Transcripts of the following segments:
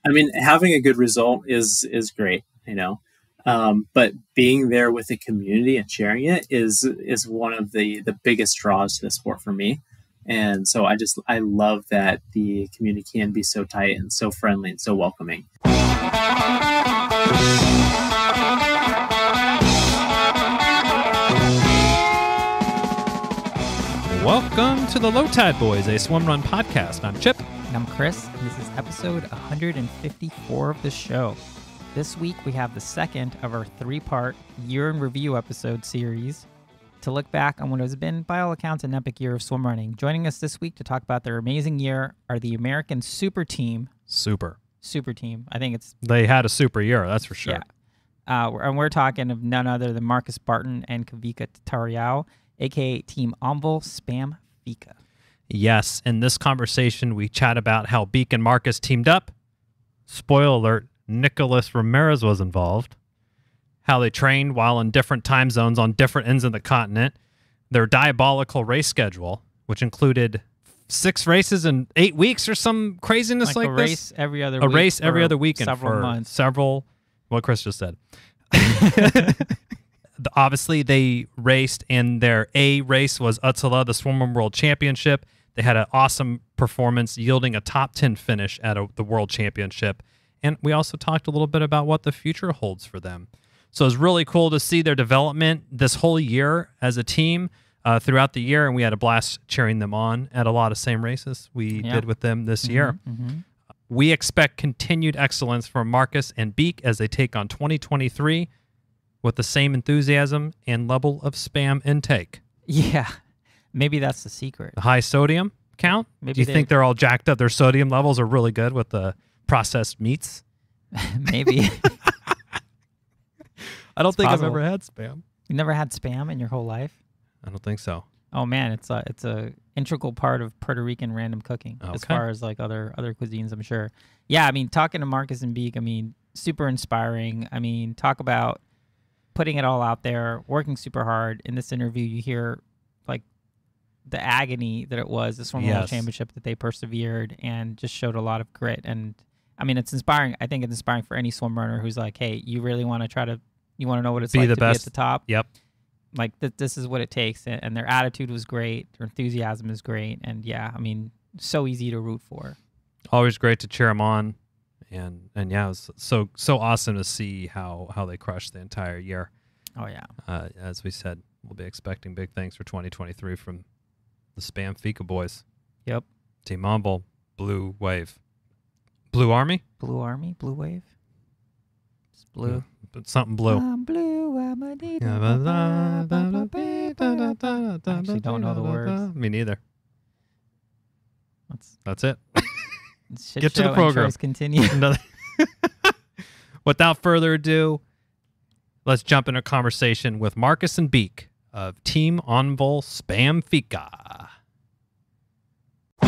I mean, having a good result is great, but being there with the community and sharing it is one of the biggest draws to the sport for me. And so I love that the community can be so tight and so friendly and so welcoming. Welcome to the Low Tide Boys, a Swimrun podcast. I'm Chip. And I'm Chris. This is episode 154 of the show. This week we have the second of our three-part year in review episode series to look back on what has been, by all accounts, an epic year of swimrunning. Joining us this week to talk about their amazing year are the American Super Team. Super Team. I think they had a super year, that's for sure. Yeah. And we're talking of none other than Marcus, Barton, and Kawika Tarayao, A.K.A. Team Envol Spam Fika. Yes, in this conversation, we chat about how Beek and Marcus teamed up. Spoiler alert, Nicolas Remires was involved. How they trained while in different time zones on different ends of the continent. Their diabolical race schedule, which included 6 races in 8 weeks or some craziness like a this. Race every other a week race every other weekend several for months. What Chris just said. Obviously, they raced, and their A race was ÖTILLÖ, the Swimrun World Championship. They had an awesome performance, yielding a top 10 finish at the World Championship. And we also talked a little bit about what the future holds for them. So it's really cool to see their development this whole year as a team throughout the year, and we had a blast cheering them on at a lot of same races we did with them this year. Mm-hmm. We expect continued excellence from Marcus and Beek as they take on 2023 with the same enthusiasm and level of spam intake. Yeah, maybe that's the secret. The high sodium count? Maybe Do you think they're all jacked up? Their sodium levels are really good with the processed meats? Maybe. I don't think possible. I've ever had spam. You never had spam in your whole life? I don't think so. Oh man, it's a integral part of Puerto Rican random cooking as far as like other cuisines, I'm sure. Yeah, I mean, talking to Marcus and Beek, I mean, super inspiring. I mean, talk about putting it all out there, working super hard. In this interview, you hear like the agony that it was, the Swimrun World Championship, that they persevered and just showed a lot of grit. And I mean, it's inspiring. I think it's inspiring for any swim runner who's like, hey, you really want to you want to know what it's like to be at the top. Yep. Like this is what it takes. And their attitude was great. Their enthusiasm is great. And yeah, I mean, so easy to root for. Always great to cheer them on. And yeah, it was so awesome to see how they crushed the entire year. Oh yeah. As we said, we'll be expecting big things for 2023 from the Spam Fika boys. Yep. Team Envol, Blue Wave, Blue Army, Blue Army, Blue Wave. It's blue. Yeah, but something blue. I'm blue. I'm a I actually don't know the words. Me neither. That's it. Get to the program. Continue. Without further ado, let's jump into a conversation with Marcus and Beek of Team Envol Spam Fika. All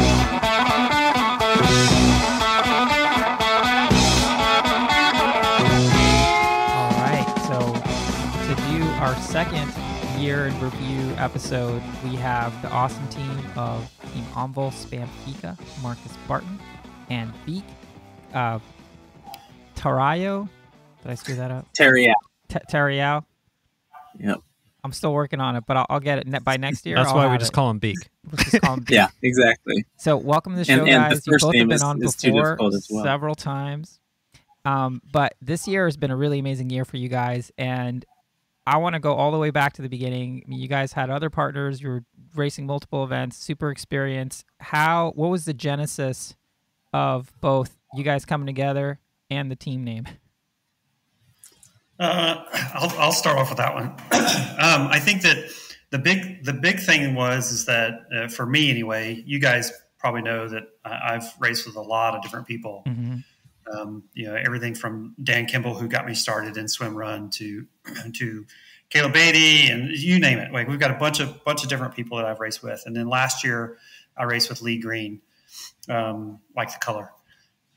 right, so to do our second year in review episode, we have the awesome team of Team Envol Spam Fika, Marcus, Barton, and Beek. Tarayao. Did I screw that up? Tarayao. Tarayao. Yep. I'm still working on it, but I'll get it by next year. That's why we just call him Beek. We'll just call him Beek. Yeah, exactly. So welcome to the show, and guys. the You first both have name been on is too before difficult as well. several times. But this year has been a really amazing year for you guys, and I want to go all the way back to the beginning. I mean, you guys had other partners. You were racing multiple events, super experience. What was the genesis of both you guys coming together and the team name? I'll start off with that one. I think that the big thing is that for me anyway, you guys probably know that I've raced with a lot of different people. Mm-hmm. Everything from Dan Kimball, who got me started in swim run, to Caleb Beatty, and you name it. Like, we've got a bunch of different people that I've raced with. And then last year I raced with Lee Green, like the color.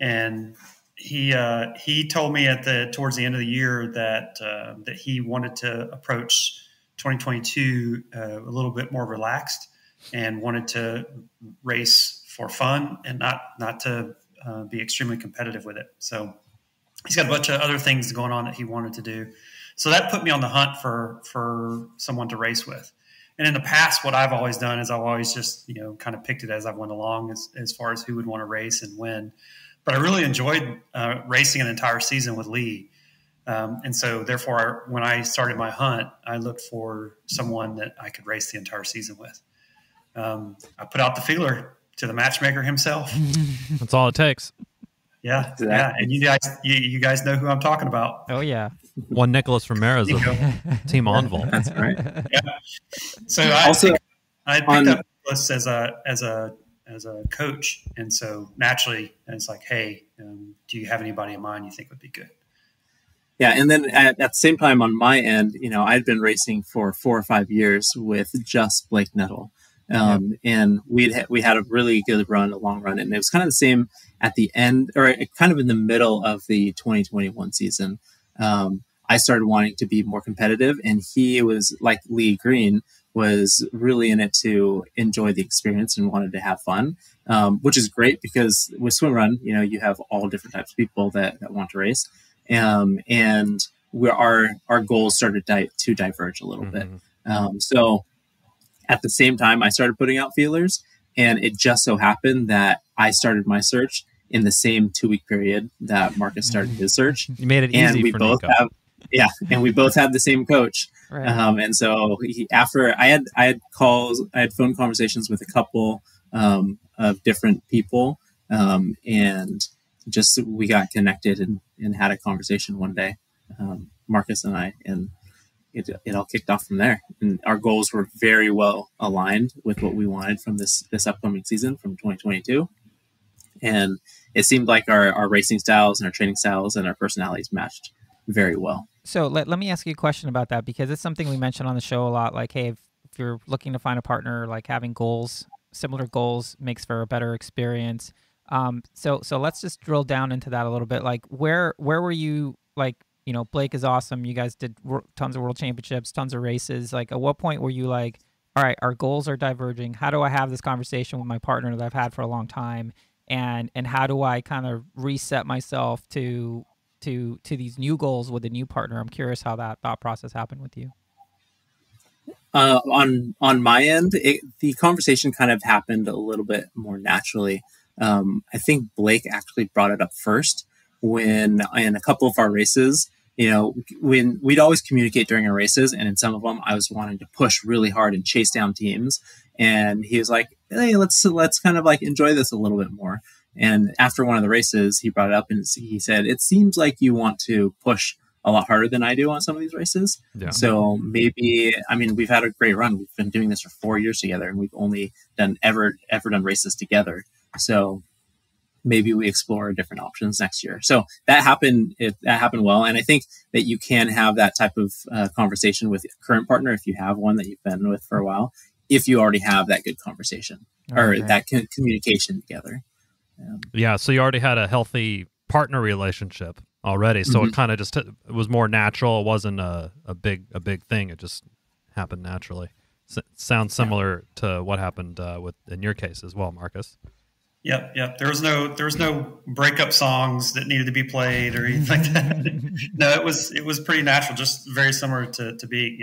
And he told me towards the end of the year that he wanted to approach 2022 a little bit more relaxed and wanted to race for fun and not to be extremely competitive with it. So he's got a bunch of other things going on that he wanted to do. So that put me on the hunt for someone to race with. And in the past, what I've always done is I've always just, kind of picked it as I went along as far as who would want to race and when. But I really enjoyed racing an entire season with Lee. And so therefore, when I started my hunt, I looked for someone that I could race the entire season with. I put out the feeler to the matchmaker himself. That's all it takes. Yeah, exactly. Yeah, and you guys know who I'm talking about. Oh yeah, one Nicolas Remires of Team Envol. That's right. Yeah. So I picked up Nicolas as a coach, and so naturally it's like, hey, do you have anybody in mind you think would be good? Yeah, and then at the same time on my end, I'd been racing for 4 or 5 years with just Blake Nettle. And we had a really good run, a long run, and it was kind of the same at the end, or kind of in the middle of the 2021 season. I started wanting to be more competitive, and he was like Lee Green, was really in it to enjoy the experience and wanted to have fun, which is great because with Swimrun, you have all different types of people that want to race, and our goals started to diverge a little bit. So at the same time, I started putting out feelers, and it just so happened that I started my search in the same 2-week period that Marcus started his search. You made it easy and we for both Nico. And we both had the same coach. Right. And so after I had phone conversations with a couple of different people, and just we got connected and had a conversation one day, Marcus and I, and it all kicked off from there. And our goals were very well aligned with what we wanted from this upcoming season from 2022. And it seemed like our racing styles and our training styles and our personalities matched very well. So let me ask you a question about that, because it's something we mentioned on the show a lot. Like, hey, if you're looking to find a partner, like having goals, similar goals makes for a better experience. So let's just drill down into that a little bit. Like, where were you, like, Blake is awesome. You guys did tons of world championships, tons of races. Like, at what point were you like, all right, our goals are diverging. How do I have this conversation with my partner that I've had for a long time? And how do I kind of reset myself to these new goals with a new partner? I'm curious how that thought process happened with you. On my end, the conversation kind of happened a little bit more naturally. I think Blake actually brought it up first when in a couple of our races, when we'd always communicate during our races, and in some of them I was wanting to push really hard and chase down teams, and he was like, hey, let's kind of like enjoy this a little bit more. And after one of the races, he brought it up and he said, it seems like you want to push a lot harder than I do on some of these races. Yeah. So maybe, we've had a great run. We've been doing this for 4 years together, and we've only ever done races together. So maybe we explore different options next year. So that happened well. And I think that you can have that type of conversation with your current partner if you have one that you've been with for a while, if you already have that good conversation or that communication together. Yeah. So you already had a healthy partner relationship already. So it kind of just it was more natural. It wasn't a big thing. It just happened naturally. Sounds similar to what happened in your case as well, Marcus. Yep. There was no breakup songs that needed to be played or anything like that. No, it was pretty natural, just very similar to Beek.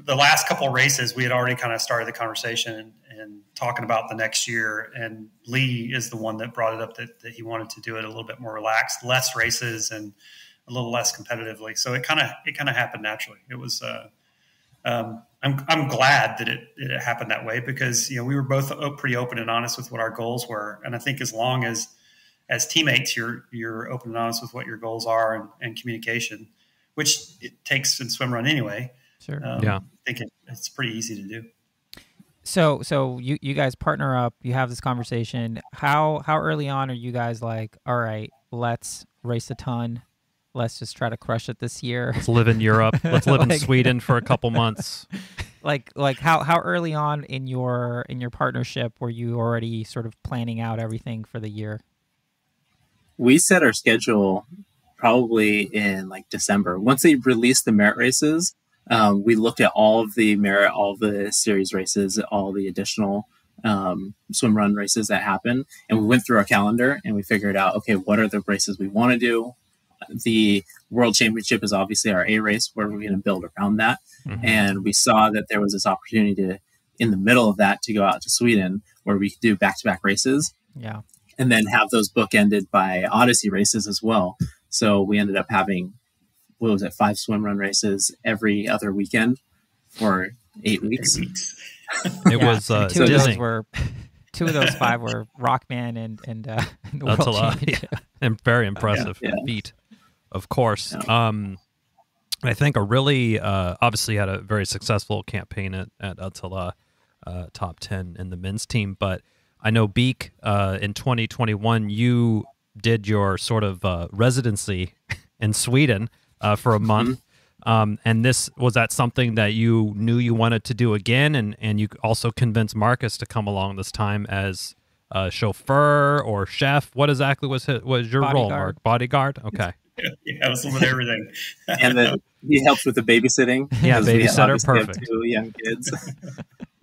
The last couple of races, we had already kind of started the conversation and talking about the next year. And Lee is the one that brought it up that he wanted to do it a little bit more relaxed, less races and a little less competitively. So it kind of happened naturally. It was. I'm glad that it happened that way, because we were both pretty open and honest with what our goals were, and I think as long as teammates you're open and honest with what your goals are and communication, which it takes in swimrun anyway. Sure. I think it's pretty easy to do. So you guys partner up. You have this conversation. How early on are you guys like, all right, let's race a ton. Let's just try to crush it this year. Let's live in Europe. Let's live in Sweden for a couple months. Like how early on in your partnership were you already sort of planning out everything for the year? We set our schedule probably in like December. Once they released the merit races, we looked at all of the merit, all of the series races, all the additional swim run races that happen. And we went through our calendar and we figured out, okay, what are the races we want to do? The World Championship is obviously our A race, where we're going to build around that. And we saw that there was this opportunity to, in the middle of that, to go out to Sweden, where we could do back-to-back races. Yeah. And then have those bookended by Odyssey races as well. So we ended up having, 5 swim run races every other weekend for 8 weeks. It was two of those 5 were Rockman and the World Championship. And very impressive feat, of course. Yeah. I think a really obviously had a very successful campaign at ÖTILLÖ, top 10 in the men's team. But I know Beek, in 2021, you did your sort of residency in Sweden for a month. And was that something that you knew you wanted to do again? And you also convinced Marcus to come along this time as chauffeur or chef. What exactly was your role, Mark? Bodyguard? Okay. Yeah, I was with everything. And he helped with the babysitting. Yeah, babysitter, perfect. 2 young kids.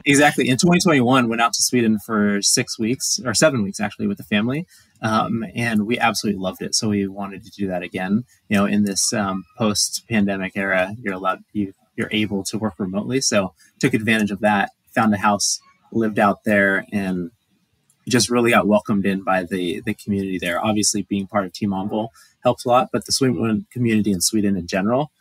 Exactly. In 2021, went out to Sweden for 6 weeks, or 7 weeks actually, with the family. And we absolutely loved it. So we wanted to do that again. You know, in this post-pandemic era, you're able to work remotely. So took advantage of that, found a house, lived out there, and just really got welcomed in by the community there. Obviously, being part of Team Envol helps a lot, but the swim community in Sweden in general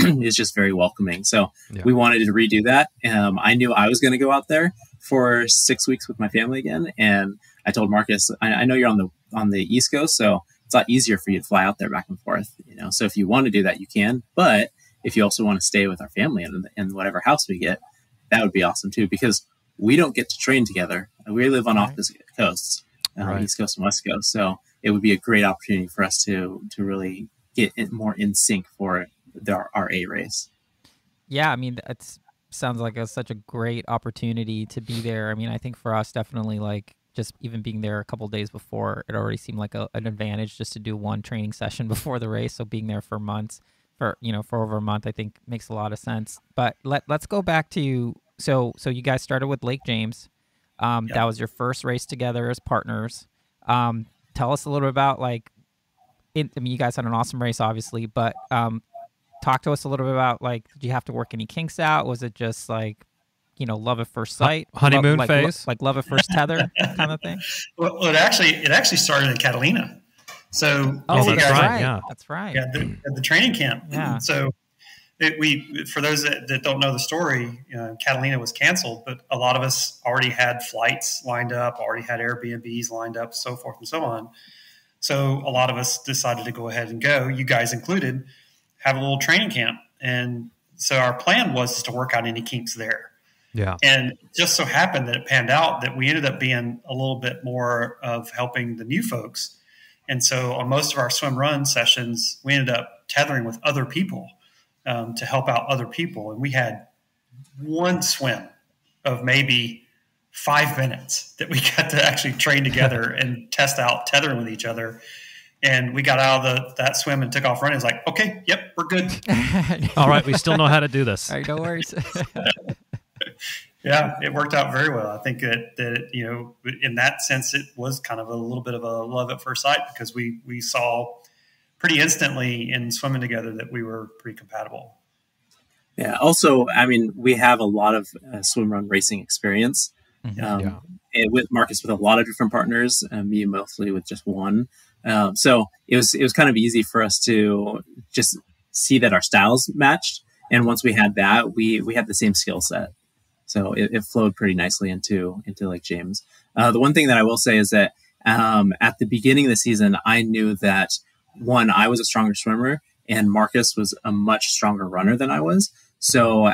is just very welcoming. So we wanted to redo that. I knew I was going to go out there for 6 weeks with my family again, and I told Marcus, I know you're on the East Coast, so it's a lot easier for you to fly out there back and forth. You know, so if you want to do that, you can. But if you also want to stay with our family in whatever house we get, that would be awesome too, because we don't get to train together. We live on opposite coasts, East Coast and West Coast. So it would be a great opportunity for us to really get more in sync for our A race. Yeah, I mean, it sounds like such a great opportunity to be there. I mean, I think for us, definitely, like, just even being there a couple of days before, it already seemed like an advantage just to do one training session before the race. So being there for months, for over a month, I think makes a lot of sense. But let's go back to so you guys started with Lake James. That was your first race together as partners. Tell us a little bit about, like, I mean, you guys had an awesome race, obviously, but talk to us a little bit about, like, did you have to work any kinks out? Was it just like, love at first sight, honeymoon phase, like love at first tether kind of thing? Well, it actually started in Catalina. So that's right. Yeah, that's right. Yeah, the training camp. Yeah. So for those that don't know the story, Catalina was canceled, but a lot of us already had flights lined up, already had Airbnbs lined up, so forth and so on. So a lot of us decided to go ahead and go, you guys included, have a little training camp. And so our plan was to work out any kinks there. Yeah. And it just so happened that it panned out that we ended up being a little bit more of helping the new folks. And so on most of our swim run sessions, we ended up tethering with other people to help out other people. And we had one swim of maybe 5 minutes that we got to actually train together and test out tethering with each other. And we got out of that swim and took off running. It's like, okay, yep, we're good. All right, we still know how to do this. All right, no worries. Yeah, it worked out very well. I think that in that sense, it was kind of a little bit of a love at first sight, because we saw pretty instantly in swimming together that we were pretty compatible. Yeah. Also, I mean, we have a lot of swim run racing experience. With Marcus, with a lot of different partners, me mostly with just one. So it was kind of easy for us to just see that our styles matched. And once we had that, we had the same skill set. So it flowed pretty nicely into Lake James. The one thing that I will say is that at the beginning of the season, I knew that, one, I was a stronger swimmer and Marcus was a much stronger runner than I was. So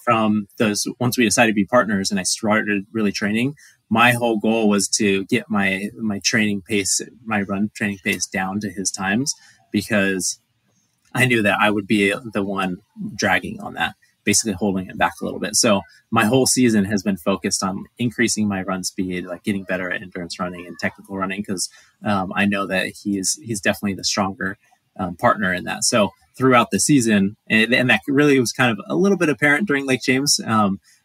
once we decided to be partners and I started really training, my whole goal was to get my training pace, my run training pace down to his times, because I knew that I would be the one dragging on that, basically holding it back a little bit. So my whole season has been focused on increasing my run speed, like getting better at endurance running and technical running, because I know that he's definitely the stronger partner in that. So throughout the season, and that really was kind of a little bit apparent during Lake James,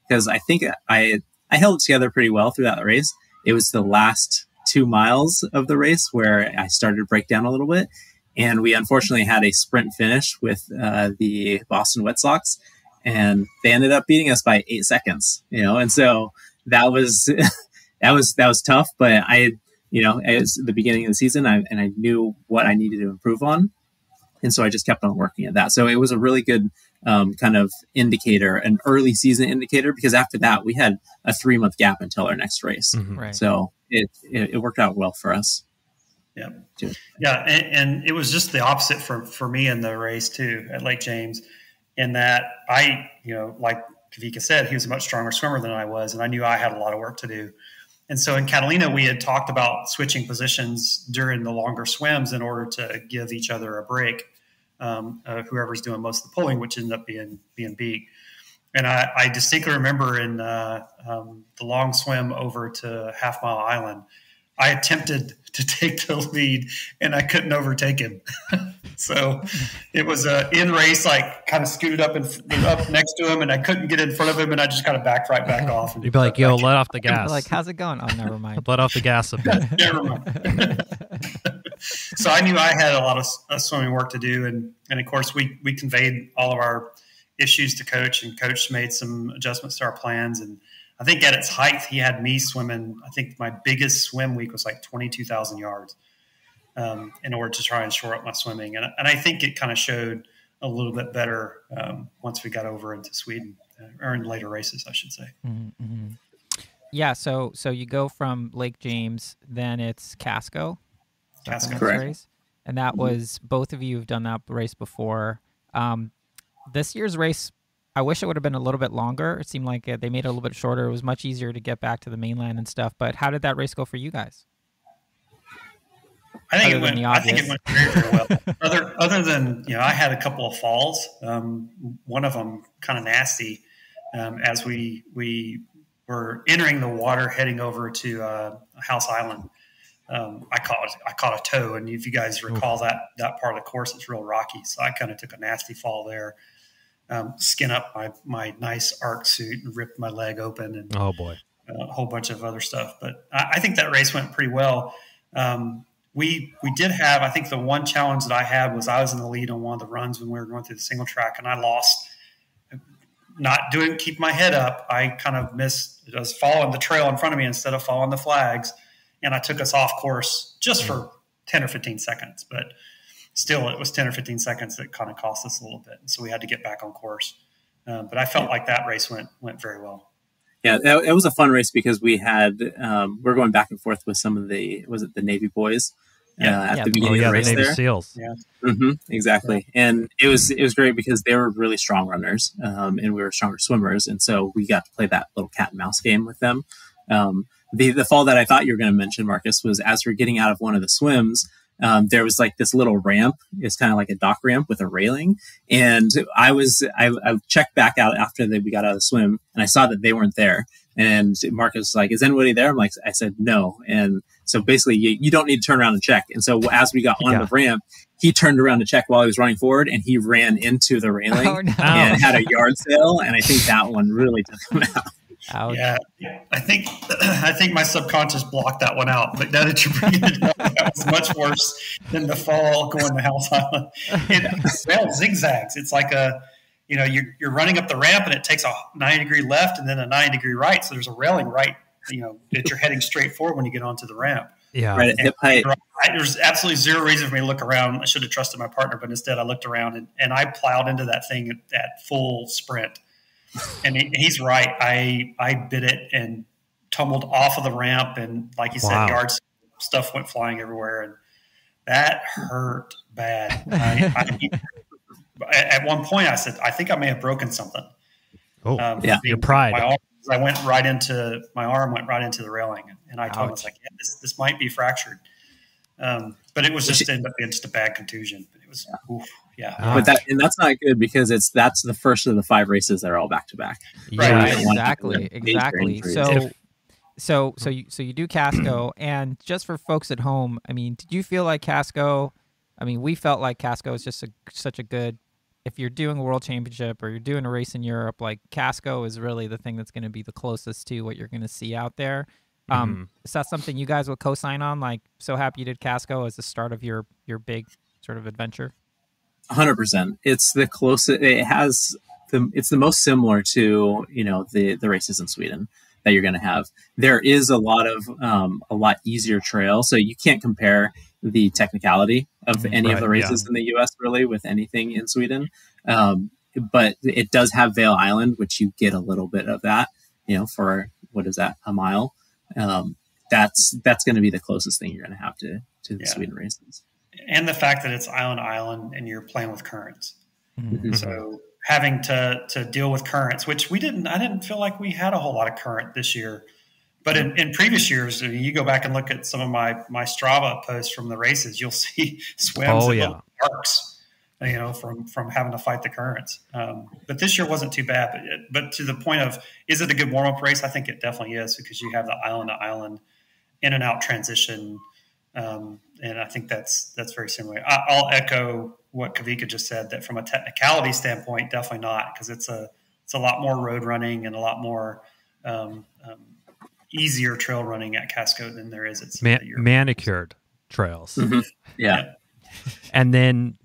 because I think I held it together pretty well through that race. It was the last 2 miles of the race where I started to break down a little bit. And we unfortunately had a sprint finish with the Boston Red Sox, and they ended up beating us by 8 seconds, and so that was that was tough. But it was the beginning of the season, and I knew what I needed to improve on, and so I just kept on working at that. So it was a really good kind of indicator, an early season indicator, because after that we had a 3-month gap until our next race. Mm-hmm. Right. So it worked out well for us. Yeah. Yeah. And it was just the opposite for me in the race too, at Lake James, in that like Kawika said, he was a much stronger swimmer than I was. And I knew I had a lot of work to do. And so in Catalina, we had talked about switching positions during the longer swims in order to give each other a break. Whoever's doing most of the pulling, which ended up being Beek. And I distinctly remember in the long swim over to Half Mile Island, I attempted to take the lead and I couldn't overtake him. So it was in race, like kind of scooted up next to him, and I couldn't get in front of him, and I just kind of backed right back off. You'd be like, "Yo, let off the gas." Like, how's it going? Oh, never mind. Let off the gas a bit. Never mind. So I knew I had a lot of swimming work to do, and of course we conveyed all of our issues to Coach, and Coach made some adjustments to our plans. And I think at its height, he had me swimming. I think my biggest swim week was like 22,000 yards in order to try and shore up my swimming. And I think it kind of showed a little bit better once we got over into Sweden, or in later races, I should say. Mm-hmm. Yeah. So you go from Lake James, then it's Casco. Correct. Race. And that was, both of you have done that race before. This year's race, I wish it would have been a little bit longer. It seemed like they made it a little bit shorter. It was much easier to get back to the mainland and stuff. But how did that race go for you guys? I think it went very, very well. Other than, I had a couple of falls. One of them kind of nasty as we were entering the water heading over to House Island. I caught a toe, and if you guys recall that part of the course, it's real rocky. So I kind of took a nasty fall there. Skin up my nice arc suit and ripped my leg open, and oh boy, a whole bunch of other stuff. But I think that race went pretty well. We did have, I think the one challenge that I had was I was in the lead on one of the runs when we were going through the single track, and I lost. Keep my head up. I kind of missed. I was following the trail in front of me instead of following the flags, and I took us off course just for 10 or 15 seconds. But still, it was 10 or 15 seconds that kind of cost us a little bit. So we had to get back on course. But I felt like that race went very well. Yeah, it was a fun race because we had we're going back and forth with some of the Navy boys at the beginning of the race. The Navy there. SEALs. Yeah, exactly. Yeah. And it was great because they were really strong runners, and we were stronger swimmers, and so we got to play that little cat and mouse game with them. The fall that I thought you were going to mention, Marcus, was as we're getting out of one of the swims. There was like this little ramp. It's kind of like a dock ramp with a railing. And I checked back out after we got out of the swim, and I saw that they weren't there. And Marcus was like, "Is anybody there?" I said, "No." And so basically you don't need to turn around and check. And so as we got on the ramp, he turned around to check while he was running forward, and he ran into the railing and had a yard sale. And I think that one really took him out. Ouch. Yeah, I think my subconscious blocked that one out. But now that you bring it up, that was much worse than the fall going to House Island. It zigzags. It's like you're running up the ramp, and it takes a 90-degree left and then a 90-degree right. So there's a railing right, that you're heading straight forward when you get onto the ramp. Yeah, right at hip height. There's absolutely zero reason for me to look around. I should have trusted my partner, but instead I looked around and I plowed into that thing at full sprint. And he's right. I bit it and tumbled off of the ramp, and like you said, yard stuff went flying everywhere, and that hurt bad. At one point, I said, "I think I may have broken something." Oh, your pride. My arm went right into the railing, and I told him, "I was like, yeah, this might be fractured." But it was just ended up being just a bad contusion. But it was, But that's not good because that's the first of the 5 races that are all back to back. Yeah, exactly. So you do Casco, and just for folks at home, I mean, did you feel like Casco? I mean, we felt like Casco is just such a good if you're doing a world championship or you're doing a race in Europe, like Casco is really the thing that's going to be the closest to what you're going to see out there. Is that something you guys would co-sign on? Like, so happy you did Casco as the start of your big sort of adventure. 100%. It's the closest. It's the most similar to, the races in Sweden that you're going to have. There is a lot easier trail, so you can't compare the technicality of any of the races in the US really with anything in Sweden. But it does have Vale Island, which you get a little bit of that, for what is that, a mile. That's going to be the closest thing you're going to have to the Sweden races. And the fact that it's island to island and you're playing with currents. So having to deal with currents, which I didn't feel like we had a whole lot of current this year. But in previous years, you go back and look at some of my Strava posts from the races, you'll see swims and little arcs, from having to fight the currents. But this year wasn't too bad. But to the point of, is it a good warm-up race? I think it definitely is, because you have the island-to-island in and out transition. And I think that's very similar. I'll echo what Kawika just said, that from a technicality standpoint, definitely not, because it's a lot more road running and a lot more easier trail running at Casco than there is at manicured trails. Yeah. And then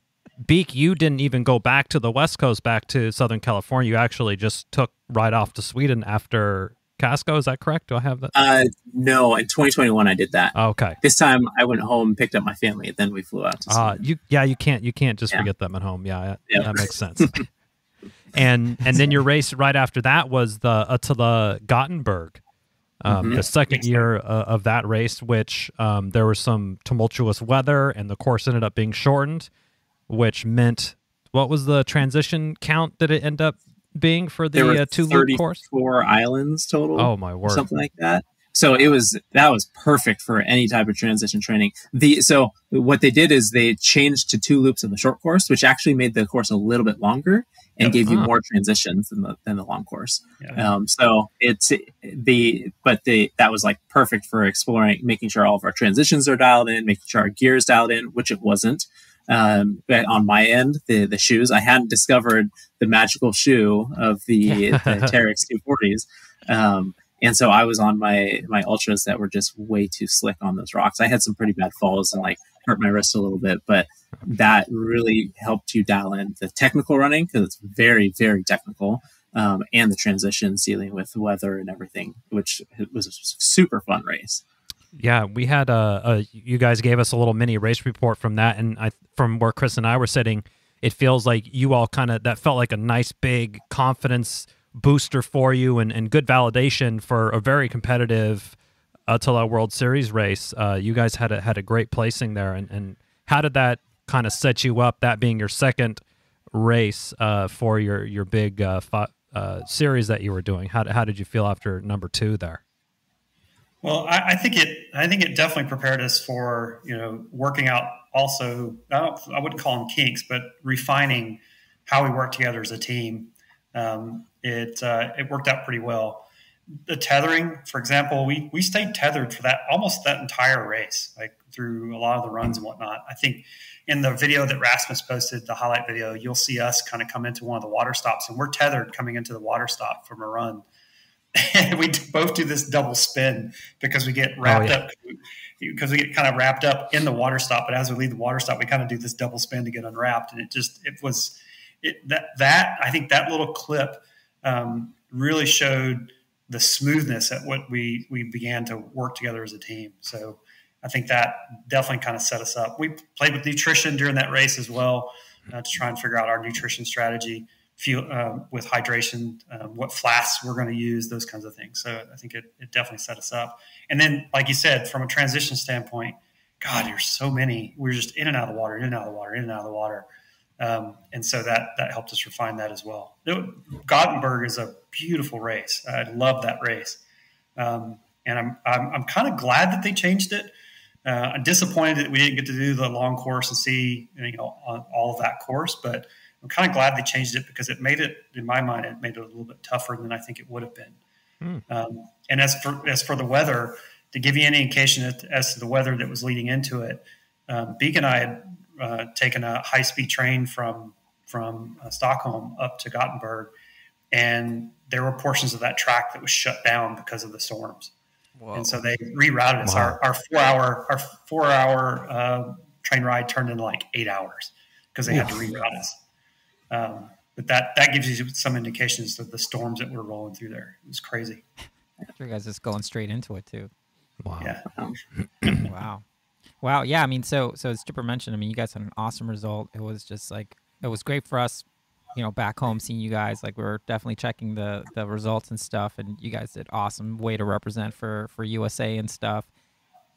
Beek, you didn't even go back to the West Coast, back to Southern California. You actually just took right off to Sweden after Casco. Is that correct? Do I have that? No, in 2021 I did that. Okay. This time I went home, picked up my family, and then we flew out to Sweden. You can't just forget them at home. Yeah, that makes sense. and then your race right after that was the ÖTILLÖ Gothenburg. The second year of that race, which there was some tumultuous weather and the course ended up being shortened, which meant, what was the transition count that it ended up being for the two-loop course? 34 islands total. Oh my word. Something like that. So that was perfect for any type of transition training. So what they did is they changed to 2 loops in the short course, which actually made the course a little bit longer and gave you more transitions than the long course. Yeah. So that was like perfect for exploring, making sure all of our transitions are dialed in, making sure our gear is dialed in, which it wasn't. But on my end, the shoes, I hadn't discovered the magical shoe of the Terex 240s. And so I was on my ultras that were just way too slick on those rocks. I had some pretty bad falls and like hurt my wrist a little bit, but that really helped you dial in the technical running, because it's very, very technical, and the transitions, dealing with weather and everything, which was a super fun race. Yeah, we had you guys gave us a little mini race report from that, and from where Chris and I were sitting, it feels like you all that felt like a nice big confidence booster for you, and good validation for a very competitive ÖTILLÖ World Series race. You guys had a great placing there, and how did that kind of set you up, that being your second race for your big series that you were doing? How did you feel after number 2 there? Well, I think it definitely prepared us for, working out also, I wouldn't call them kinks, but refining how we work together as a team. It worked out pretty well. The tethering, for example, we stayed tethered for almost that entire race, like through a lot of the runs and whatnot. I think in the video that Rasmus posted, the highlight video, you'll see us kind of come into one of the water stops, and we're tethered coming into the water stop from a run. And we both do this double spin because we get wrapped up, because we get kind of wrapped up in the water stop. But as we leave the water stop, we kind of do this double spin to get unwrapped. And I think that little clip really showed the smoothness at what we began to work together as a team. So I think that definitely kind of set us up. We played with nutrition during that race as well, to try and figure out our nutrition strategy, with hydration, what flasks we're going to use, those kinds of things. So I think it definitely set us up. And then, like you said, from a transition standpoint, God, there's so many. We're just in and out of the water, in and out of the water, in and out of the water. And so that helped us refine that as well. Gothenburg is a beautiful race. I love that race. And I'm kind of glad that they changed it. I'm disappointed that we didn't get to do the long course and see, on all of that course, but I'm kind of glad they changed it, because it made it, in my mind, it made it a little bit tougher than I think it would have been. And as for the weather, to give you any indication as to the weather that was leading into it, Beek and I had taken a high-speed train from from Stockholm up to Gothenburg, and there were portions of that track that was shut down because of the storms. Whoa. And so they rerouted us. Wow. Our 4 hour train ride turned into like 8 hours because they had to reroute us. But that gives you some indications of the storms that were rolling through there. It was crazy. You guys just going straight into it too. Wow. Yeah. Wow. Yeah. I mean, so as Chipper mentioned, I mean, you guys had an awesome result. It was just like, it was great for us, you know, back home, seeing you guys. Like, we were definitely checking the results and stuff, and you guys did awesome. Way to represent for USA and stuff.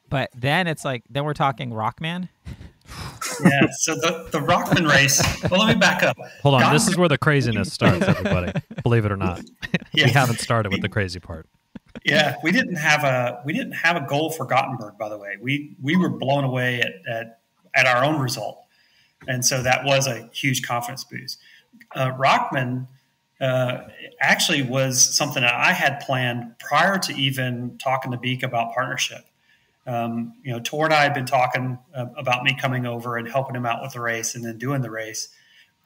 But then it's like, then we're talking Rockman. Yeah, so the Rockman race, well, let me back up. Hold on, this is where the craziness starts, everybody. Believe it or not. Yeah. We haven't started with the crazy part. Yeah, we didn't have a goal for Gothenburg, by the way. We were blown away at our own result. And so that was a huge confidence boost. Rockman actually was something that I had planned prior to even talking to Beek about partnership. You know, Tor and I had been talking about me coming over and helping him out with the race and then doing the race.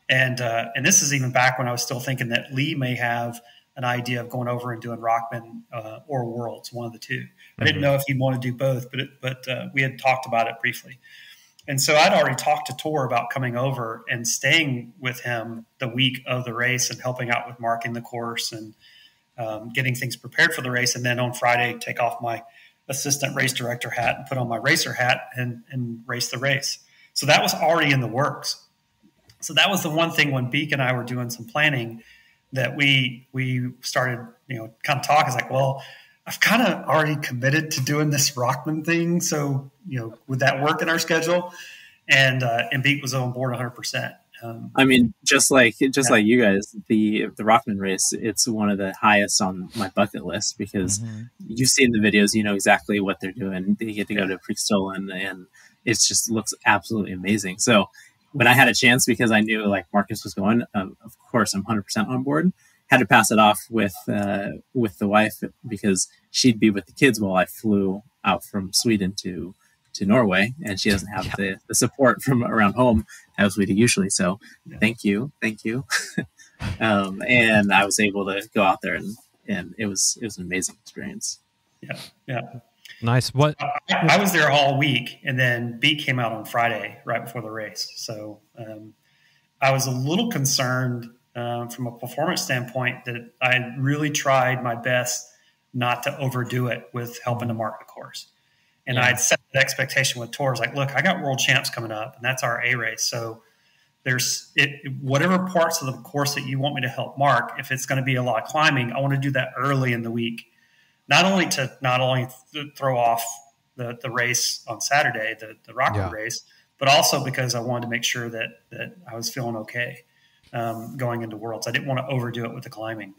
And this is even back when I was still thinking that Lee may have an idea of going over and doing Rockman or Worlds, one of the two. I didn't know if he'd want to do both, but we had talked about it briefly. And so I'd already talked to Tor about coming over and staying with him the week of the race and helping out with marking the course and getting things prepared for the race. And then on Friday, take off my assistant race director hat and put on my racer hat and race the race. So that was already in the works. So that was the one thing when Beek and I were doing some planning that we started, you know, kind of talk. It's like, well, I've kind of already committed to doing this Rockman thing. So, you know, would that work in our schedule? And Beek was on board 100%. I mean, just like you guys, the Rockman race, it's one of the highest on my bucket list because you've seen the videos, you know exactly what they're doing. They get to go to Prestolen, and it just looks absolutely amazing. So when I had a chance, because I knew like Marcus was going, of course I'm 100% on board. Had to pass it off with the wife because she'd be with the kids while I flew out from Sweden to Norway, and she doesn't have the support from around home as we do usually. So thank you. And I was able to go out there, and it was an amazing experience. Yeah. Nice. What I was there all week, and then Beek came out on Friday right before the race. So I was a little concerned from a performance standpoint that I really tried my best not to overdo it with helping to mark the course. And I'd set the expectation with Tor, like, look, I got world champs coming up, and that's our A race. So there's whatever parts of the course that you want me to help mark, if it's going to be a lot of climbing, I want to do that early in the week. Not only throw off the race on Saturday, the Rockman race, but also because I wanted to make sure that I was feeling okay going into Worlds. I didn't want to overdo it with the climbing.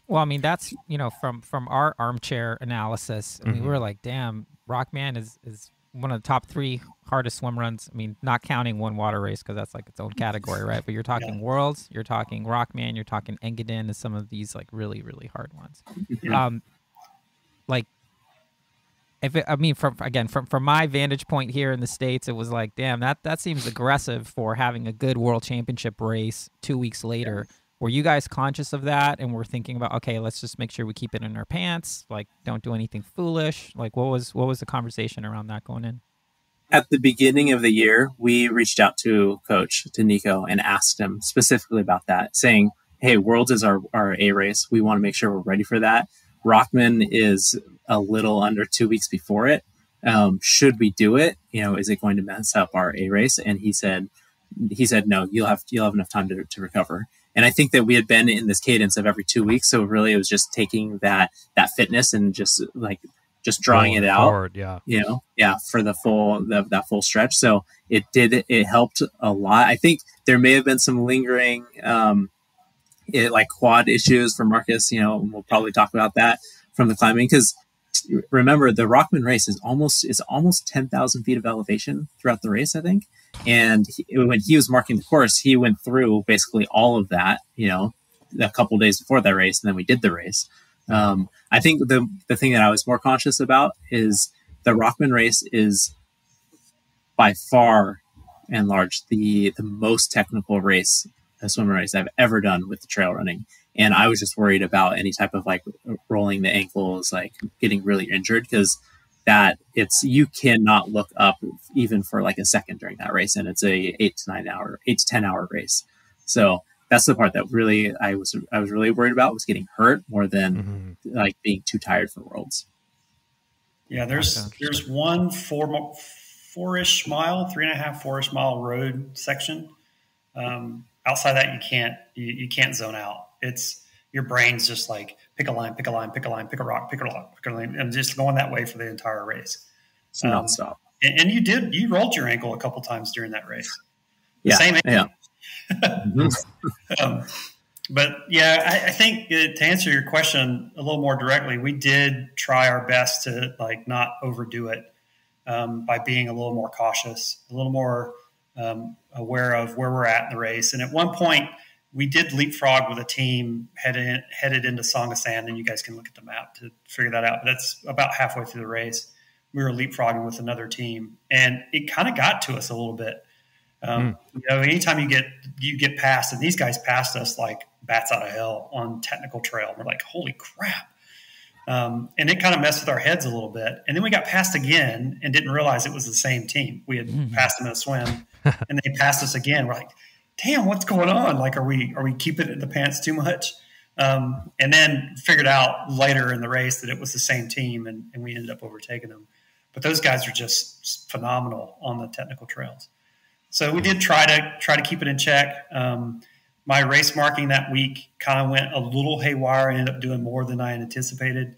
Well, I mean, that's, you know, from our armchair analysis, I mean, we were like, damn, Rockman is one of the top 3 hardest swim runs. I mean, not counting one water race because that's like its own category, right? But you're talking Worlds, you're talking Rockman, you're talking Engadin, and some of these like really, really hard ones. Like, from my vantage point here in the States, it was like, damn, that seems aggressive for having a good world championship race 2 weeks later. Were you guys conscious of that? And we're thinking about, okay, let's just make sure we keep it in our pants. Like, don't do anything foolish. Like, what was the conversation around that going in? At the beginning of the year, we reached out to Nico, and asked him specifically about that, saying, hey, Worlds is our A race. We want to make sure we're ready for that. Rockman is a little under 2 weeks before it. Should we do it? You know, is it going to mess up our A race? And he said, no, you'll have enough time to recover. And I think that we had been in this cadence of every 2 weeks. So really it was just taking that fitness and just drawing it out, forward, for that full stretch. So it helped a lot. I think there may have been some lingering, like quad issues for Marcus, you know, we'll probably talk about that from the climbing. Cause remember the Rockman race is almost 10,000 feet of elevation throughout the race, I think. And when he was marking the course, he went through basically all of that, you know, a couple of days before that race, and then we did the race. I think the thing that I was more conscious about is the Rockman race is by far and large the most technical race swim race I've ever done with the trail running. And I was just worried about any type of like rolling the ankles, like getting really injured, because you cannot look up even for like a second during that race. And it's a 8 to 10 hour race. So that's the part that really I was really worried about, was getting hurt more than like being too tired for Worlds. Yeah, there's one 4-ish mile, 3.5, 4-ish mile road section. Outside that, you can't zone out. It's your brain's just like pick a line, pick a line, pick a line, pick a rock, pick a rock, pick a line, and just going that way for the entire race. Nonstop. And you rolled your ankle a couple times during that race. Yeah, Same ankle. Yeah. But yeah, I think to answer your question a little more directly, we did try our best to like not overdo it by being a little more cautious, a little more aware of where we're at in the race. And at one point, we did leapfrog with a team headed into Song of Sand, and you guys can look at the map to figure that out. But that's about halfway through the race. We were leapfrogging with another team, and it kind of got to us a little bit. You know, anytime you get past, and these guys passed us like bats out of hell on technical trail. We're like, holy crap. And it kind of messed with our heads a little bit. And then we got passed again and didn't realize it was the same team. We had passed them in a swim, and they passed us again. We're like, damn, what's going on? Like, are we keeping it in the pants too much? And then figured out later in the race that it was the same team, and we ended up overtaking them. But those guys are just phenomenal on the technical trails. So we did try to keep it in check. My race marking that week kind of went a little haywire. I ended up doing more than I anticipated.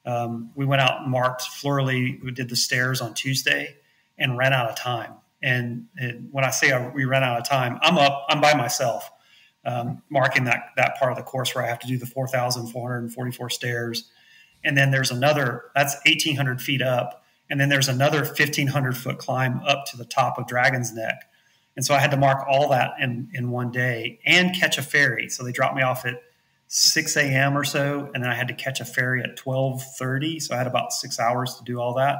We went out and marked Flurley. We did the stairs on Tuesday and ran out of time. And when I say we ran out of time, I'm by myself, marking that part of the course where I have to do the 4,444 stairs. And then there's that's 1,800 feet up. And then there's another 1,500 foot climb up to the top of Dragon's Neck. And so I had to mark all that in one day and catch a ferry. So they dropped me off at 6 a.m. or so, and then I had to catch a ferry at 12:30. So I had about 6 hours to do all that.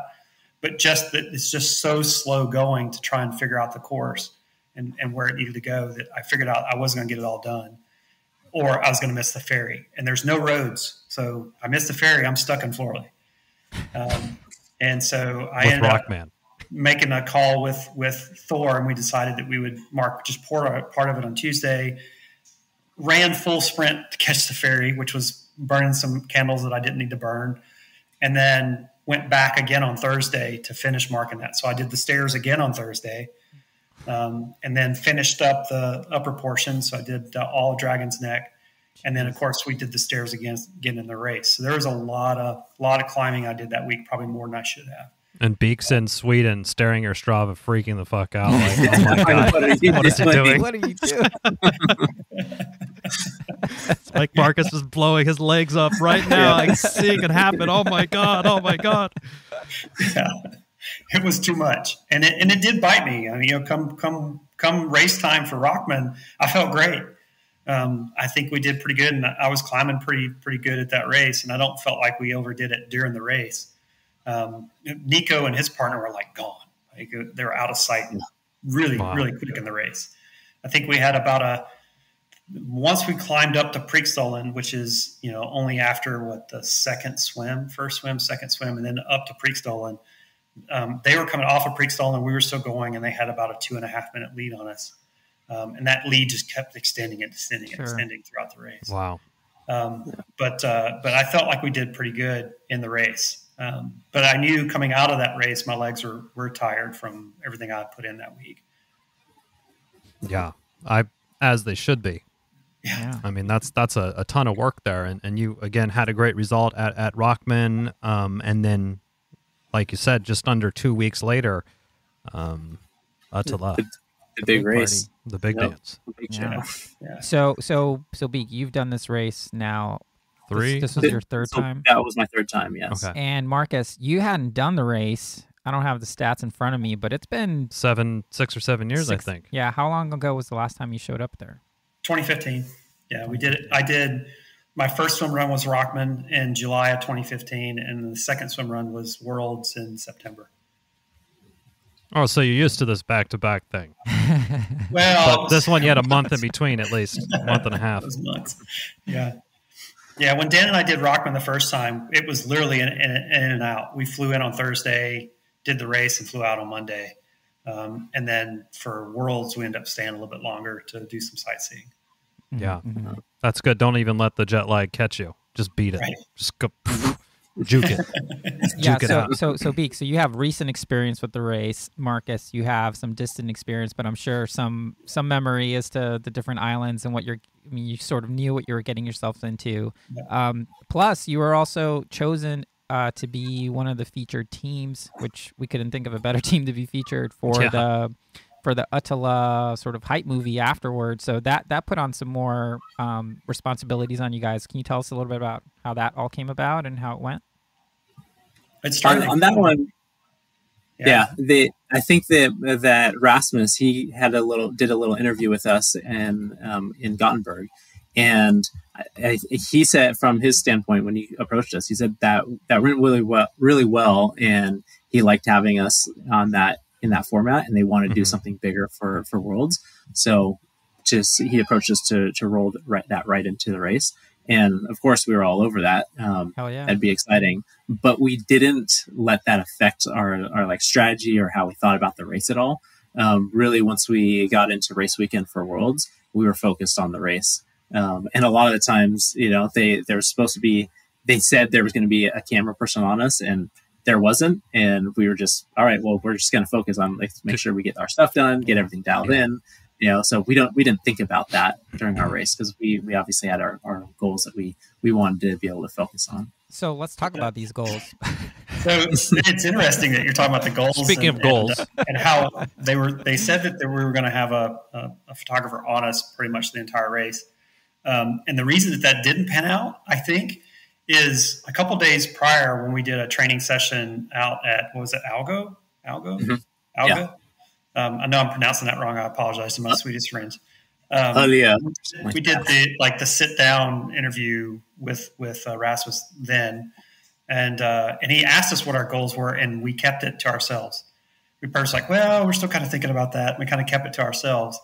But it's just so slow going to try and figure out the course and where it needed to go that I figured out I wasn't going to get it all done, or I was going to miss the ferry. And there's no roads. So I missed the ferry. I'm stuck in Florida. And so I ended up making a call with Thor, and we decided that we would mark just part of it on Tuesday, ran full sprint to catch the ferry, which was burning some candles that I didn't need to burn, and then went back again on Thursday to finish marking that. So I did the stairs again on Thursday, and then finished up the upper portion. So I did all Dragon's Neck. And then, of course, we did the stairs again in the race. So there was a lot of climbing I did that week, probably more than I should have. And Beek's in Sweden, staring at Strava, freaking the fuck out. Like, oh my god, what is he doing? What are you doing? It's like Marcus is blowing his legs up right now. I'm seeing it happen. Oh my god! Oh my god! Yeah, it was too much, and it did bite me. I mean, you know, come race time for Rockman, I felt great. I think we did pretty good, and I was climbing pretty good at that race, and I don't felt like we overdid it during the race. Nico and his partner were like gone. Like, they were out of sight really quick in the race. I think we had once we climbed up to Preekstolen, which is, you know, only after first swim, second swim, and then up to Preekstolen. They were coming off of Preekstolen, we were still going, and they had about a 2.5 minute lead on us. And that lead just kept extending throughout the race. Wow. But I felt like we did pretty good in the race. But I knew coming out of that race, my legs were tired from everything I put in that week. Yeah, as they should be. Yeah. I mean, that's a ton of work there. And you, again, had a great result at Rockman. And then, like you said, just under 2 weeks later, ÖTILLÖ. The big race. Party, the big dance. The big yeah. Yeah. So Beek, you've done this race now. This was your third time? That was my third time, yes. Okay. And Marcus, you hadn't done the race. I don't have the stats in front of me, but it's been 6 or 7 years, I think. Yeah. How long ago was the last time you showed up there? 2015. Yeah, we did it. I did my first swim run was Rockman in July of 2015, and the second swim run was Worlds in September. Oh, so you're used to this back-to-back thing. Well, but this one you had a month in between, at least a month and a half. Those months. Yeah. Yeah, when Dan and I did Rockman the first time, it was literally in and out. We flew in on Thursday, did the race, and flew out on Monday. And then for Worlds, we ended up staying a little bit longer to do some sightseeing. Yeah, that's good. Don't even let the jet lag catch you. Just beat it. Right. Just go juke it. Yeah, so Beek, so you have recent experience with the race. Marcus, you have some distant experience, but I'm sure some memory as to the different islands and what you sort of knew what you were getting yourself into. Yeah. Plus, you were also chosen to be one of the featured teams, which we couldn't think of a better team to be featured for the ÖTILLÖ sort of hype movie afterwards. So that put on some more responsibilities on you guys. Can you tell us a little bit about how that all came about and how it went? It started on that one. Yeah, I think that Rasmus, he did a little interview with us in Gothenburg, and he said from his standpoint when he approached us, he said that went really well, and he liked having us on that in that format, and they wanted to do something bigger for Worlds. So he approached us to roll that right into the race. And of course we were all over that. Hell yeah. That'd be exciting, but we didn't let that affect our like strategy or how we thought about the race at all. Really, once we got into race weekend for Worlds, we were focused on the race. And a lot of the times, they said there was going to be a camera person on us, and there wasn't. And we were just, all right, well, we're just going to focus on make sure we get our stuff done, get everything dialed in. So we didn't think about that during our race because we obviously had our goals that we wanted to be able to focus on. So let's talk about these goals. So it's interesting that you're talking about the goals. Speaking of goals, and how they said that we were going to have a photographer on us pretty much the entire race. And the reason that didn't pan out, I think, is a couple days prior when we did a training session out at, what was it, Algo? Mm-hmm. Algo? Yeah. I know I'm pronouncing that wrong. I apologize to my Swedish friends. Yeah. We did the sit down interview with Rasmus then, and he asked us what our goals were, and we kept it to ourselves. We were like, well, we're still kind of thinking about that. We kind of kept it to ourselves.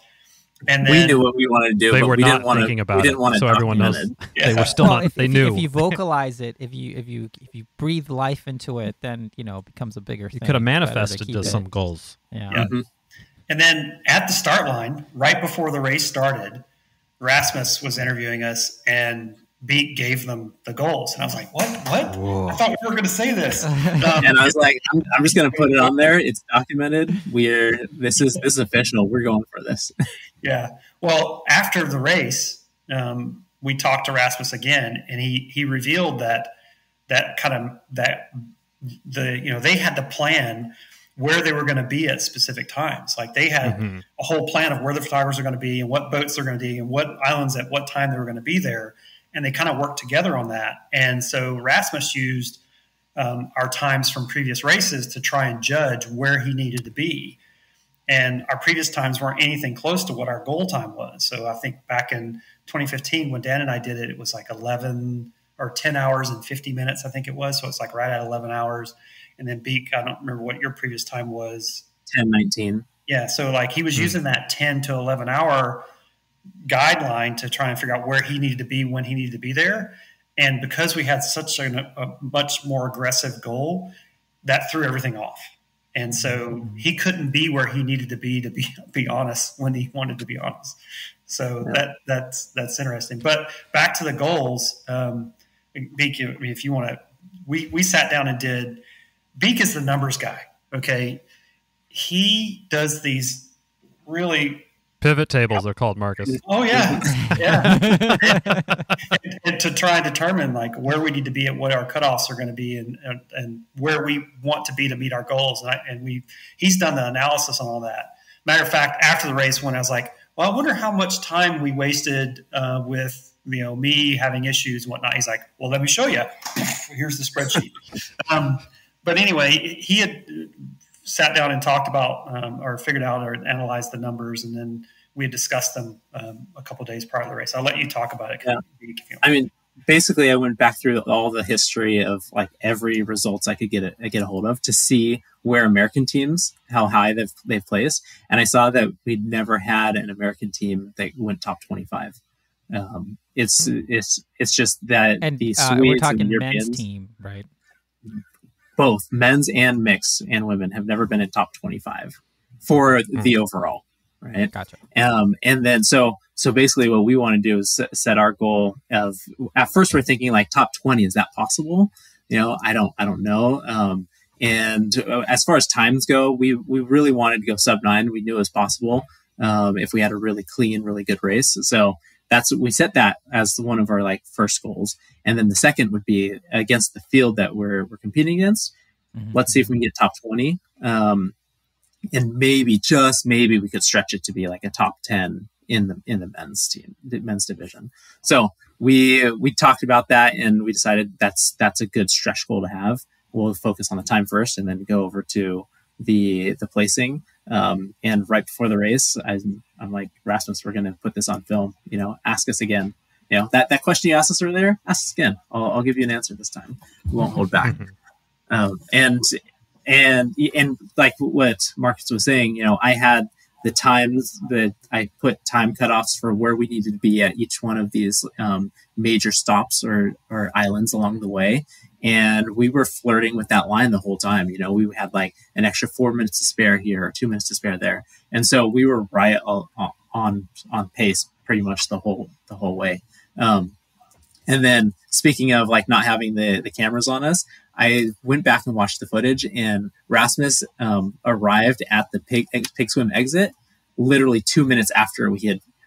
And then, we knew what we wanted to do. They but were we not didn't want thinking to, about we didn't it, want so everyone knows. Yeah. They were still not. They knew. If you vocalize it, if you breathe life into it, then it becomes a bigger thing. You could have manifested to some goals. Yeah. Mm-hmm. And then at the start line, right before the race started, Rasmus was interviewing us, and Beek gave them the goals. And I was like, what? Whoa. I thought we were going to say this. And I was like, I'm just going to put it on there. It's documented. This is official. We're going for this. Yeah. Well, after the race, we talked to Rasmus again, and he revealed that they had the plan where they were going to be at specific times. Like they had a whole plan of where the photographers are going to be and what boats they're going to be and what islands at what time they were going to be there. And they kind of worked together on that. And so Rasmus used our times from previous races to try and judge where he needed to be. And our previous times weren't anything close to what our goal time was. So I think back in 2015, when Dan and I did it, it was like 11 or 10 hours and 50 minutes, I think it was. So it's like right at 11 hours. And then Beek, I don't remember what your previous time was. 10:19. Yeah. So like he was using that 10 to 11 hour guideline to try and figure out where he needed to be, when he needed to be there. And because we had such a much more aggressive goal, that threw everything off. And so he couldn't be where he needed to be honest, when he wanted to be honest. So that's interesting. But back to the goals, Beek, if you want to, we sat down and did. Beek is the numbers guy. Okay, he does these really pivot tables are called, Marcus. Oh yeah, yeah. and to try and determine like where we need to be and what our cutoffs are going to be, and where we want to be to meet our goals. He's done the analysis on all that. Matter of fact, after the race, when I was like, well, I wonder how much time we wasted with me having issues and whatnot. He's like, well, let me show you. Here's the spreadsheet. But anyway, he had sat down and talked about or figured out or analyzed the numbers, and then we had discussed them a couple of days prior to the race. I'll let you talk about it. Yeah. I mean, basically I went back through all the history of like every results I could get a hold of to see where American teams, how high they've placed. And I saw that we'd never had an American team that went top 25. It's just that And the Swedes we're talking and men's Europeans, team, right? both men's and mixed and women, have never been in top 25 for the overall, right? Gotcha. And then so basically what we want to do is set our goal of, at first we're thinking like top 20. Is that possible? I don't know. And as far as times go, we really wanted to go sub 9. We knew it was possible if we had a really clean, really good race. So we set that as one of our like first goals. And then the second would be against the field that we're competing against. Mm-hmm. Let's see if we can get top 20. And maybe, just maybe, we could stretch it to be like a top 10 in the men's team, the men's division. So we talked about that, and we decided that's a good stretch goal to have. We'll focus on the time first, and then go over to the placing. And right before the race, I'm like, Rasmus, we're going to put this on film. Ask us again. That question you asked us earlier, ask us again. I'll give you an answer this time. We won't hold back. And like what Marcus was saying, I had the times that I put time cutoffs for where we needed to be at each one of these major stops or islands along the way. And we were flirting with that line the whole time. We had like an extra 4 minutes to spare here or 2 minutes to spare there. And so we were right on pace pretty much the whole way. And then speaking of like not having the cameras on us, I went back and watched the footage, and Rasmus arrived at the pig swim exit literally 2 minutes after we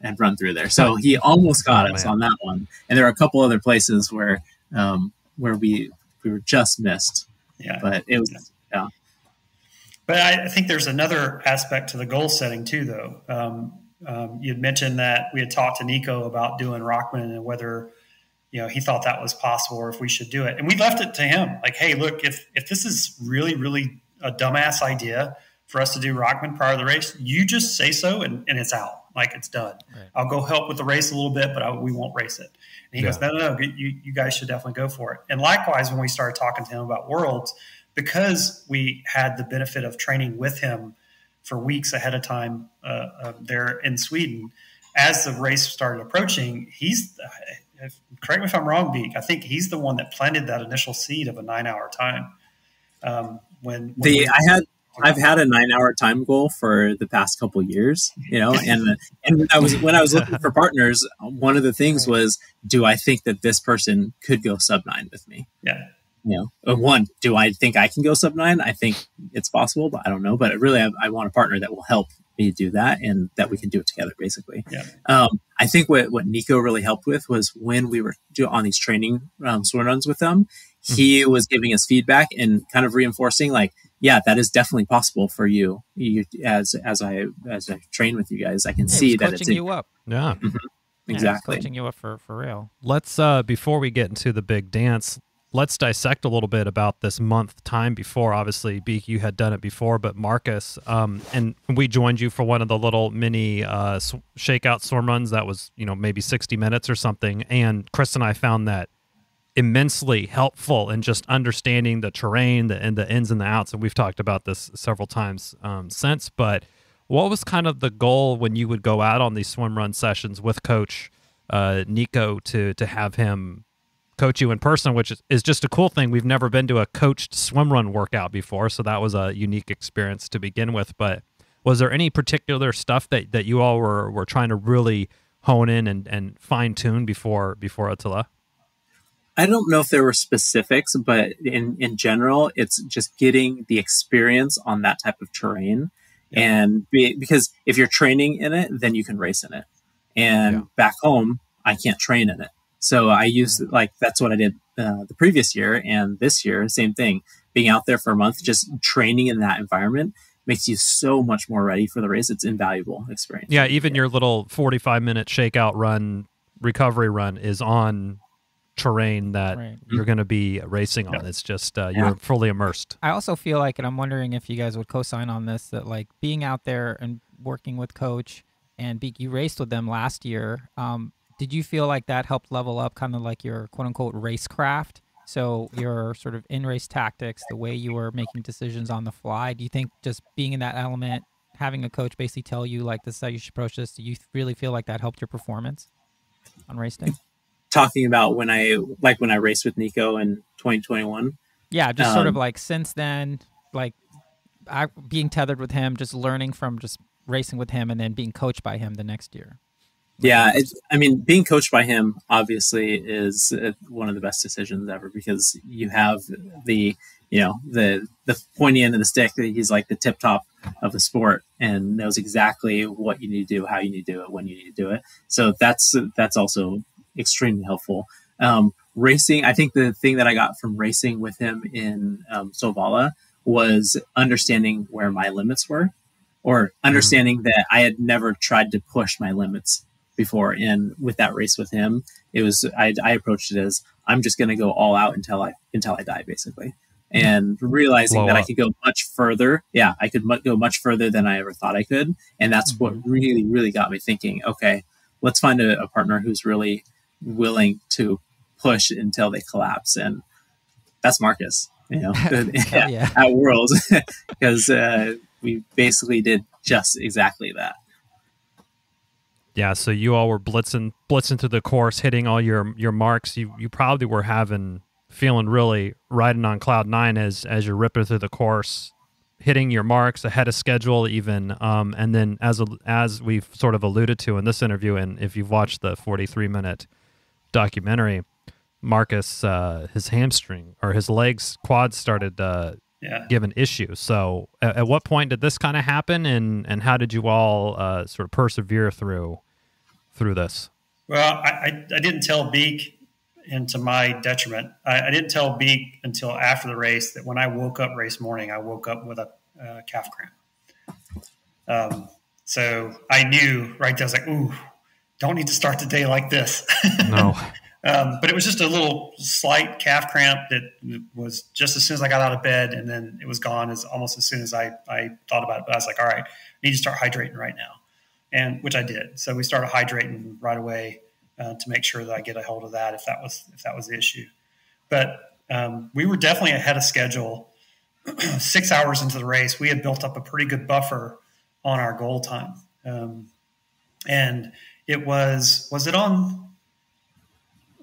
had run through there. So he almost got us on that one. And there are a couple other places where we were just missed. Yeah. But it was, yeah. But I think there's another aspect to the goal setting too, though. You'd mentioned that we had talked to Nico about doing Rockman and whether he thought that was possible or if we should do it. And we left it to him. Like, hey, look, if this is really, really a dumbass idea for us to do Rockman prior to the race, you just say so and it's out. Like, it's done. Right. I'll go help with the race a little bit, but we won't race it. And he goes, no, you guys should definitely go for it. And likewise, when we started talking to him about Worlds, because we had the benefit of training with him for weeks ahead of time there in Sweden, as the race started approaching, correct me if I'm wrong, Beek, I think he's the one that planted that initial seed of a 9-hour time. I've had a 9-hour time goal for the past couple of years, and when I was looking for partners, one of the things was, do I think that this person could go sub 9 with me? Yeah. One, do I think I can go sub 9? I think it's possible, but I don't know. But really, I want a partner that will help me do that, and that we can do it together, basically. Yeah. I think what Nico really helped with was when we were on these training swim runs with them, he was giving us feedback and kind of reinforcing, like, yeah, that is definitely possible for you. As I train with you guys, I can see that it's coaching you up. Yeah, exactly. Coaching you up for real. Let's before we get into the big dance, let's dissect a little bit about this month time before. Obviously, Beek, you had done it before, but Marcus, and we joined you for one of the little mini shakeout swim runs that was, maybe 60 minutes or something. And Chris and I found that immensely helpful in just understanding the terrain and the ins and the outs. And we've talked about this several times since. But what was kind of the goal when you would go out on these swim run sessions with Coach Nico to have him coach you in person, which is just a cool thing. We've never been to a coached swim run workout before, so that was a unique experience to begin with. But was there any particular stuff that you all were trying to really hone in and fine tune before ÖTILLÖ? I don't know if there were specifics, but in general, it's just getting the experience on that type of terrain. Yeah. And because if you're training in it, then you can race in it. And back home, I can't train in it. So I used, that's what I did the previous year, and this year, same thing. Being out there for a month, just training in that environment makes you so much more ready for the race. It's invaluable experience. Yeah, even your little 45-minute shakeout run, recovery run is on terrain that you're going to be racing on. It's just you're fully immersed. I also feel like, and I'm wondering if you guys would co-sign on this, that like being out there and working with Coach and Beek, you raced with them last year. did you feel like that helped level up kind of like your quote unquote racecraft? So your sort of in-race tactics, the way you were making decisions on the fly, do you think just being in that element, having a coach basically tell you like this is how you should approach this, do you really feel like that helped your performance on race day? Talking about when I raced with Nico in 2021. Yeah, just sort of like since then, like being tethered with him, just learning from just racing with him and then being coached by him the next year. Yeah, being coached by him obviously is one of the best decisions ever, because you have the pointy end of the stick. He's like the tip top of the sport and knows exactly what you need to do, how you need to do it, when you need to do it. So that's also extremely helpful. Racing, I think the thing that I got from racing with him in Solvala was understanding where my limits were, or understanding that I had never tried to push my limits before. And with that race with him, it was I approached it as I'm just going to go all out until I die, basically. And realizing that I could go much further. Yeah, I could go much further than I ever thought I could. And that's what really, really got me thinking, okay, let's find a partner who's really willing to push until they collapse. And that's Marcus, at Worlds, because we basically did just exactly that. Yeah, so you all were blitzing through the course, hitting all your marks. You probably were feeling really riding on cloud nine as you're ripping through the course, hitting your marks ahead of schedule even. And then as we've sort of alluded to in this interview, and if you've watched the 43-minute documentary, Marcus, his hamstring or his quads started giving issues. So at what point did this kind of happen, and how did you all sort of persevere through this? Well, I didn't tell Beek, and to my detriment, I didn't tell Beek until after the race that when I woke up race morning, I woke up with a calf cramp. So I knew right there, I was like, ooh, don't need to start the day like this. No. But it was just a little slight calf cramp that was just as soon as I got out of bed, and then it was gone almost as soon as I thought about it. But I was like, all right, I need to start hydrating right now, and which I did. So we started hydrating right away to make sure that I get a hold of that if that was the issue. But we were definitely ahead of schedule. 6 hours into the race, we had built up a pretty good buffer on our goal time, and it was it on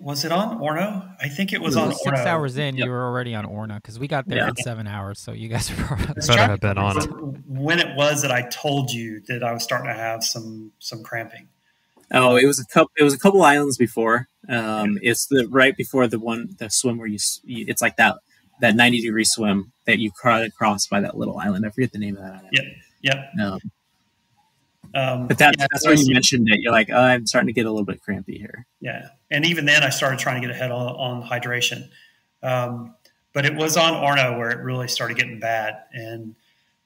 Orno? I think it was on Orno. 6 hours in, you were already on Orno, because we got there at 7 hours, so you guys were better have been on it. When it was that I told you that I was starting to have some cramping. Oh, it was a couple islands before. It's right before the swim where it's like that 90-degree swim that you cross by that little island. I forget the name of that island. Yep. But that's where you mentioned it. You're like, oh, I'm starting to get a little bit crampy here. Yeah. And even then I started trying to get ahead on hydration. But it was on Orno where it really started getting bad. And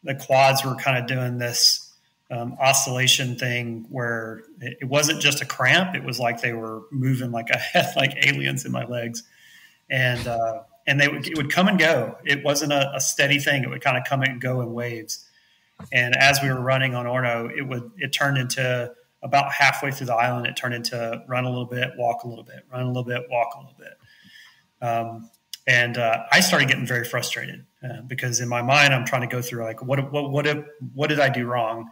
the quads were kind of doing this oscillation thing where it wasn't just a cramp. It was like they were moving like I had like aliens in my legs. And it would come and go. It wasn't a steady thing. It would kind of come and go in waves. And as we were running on Orno, it turned into about halfway through the island. It turned into run a little bit, walk a little bit, run a little bit, walk a little bit. And I started getting very frustrated because in my mind, I'm trying to go through like, what did I do wrong?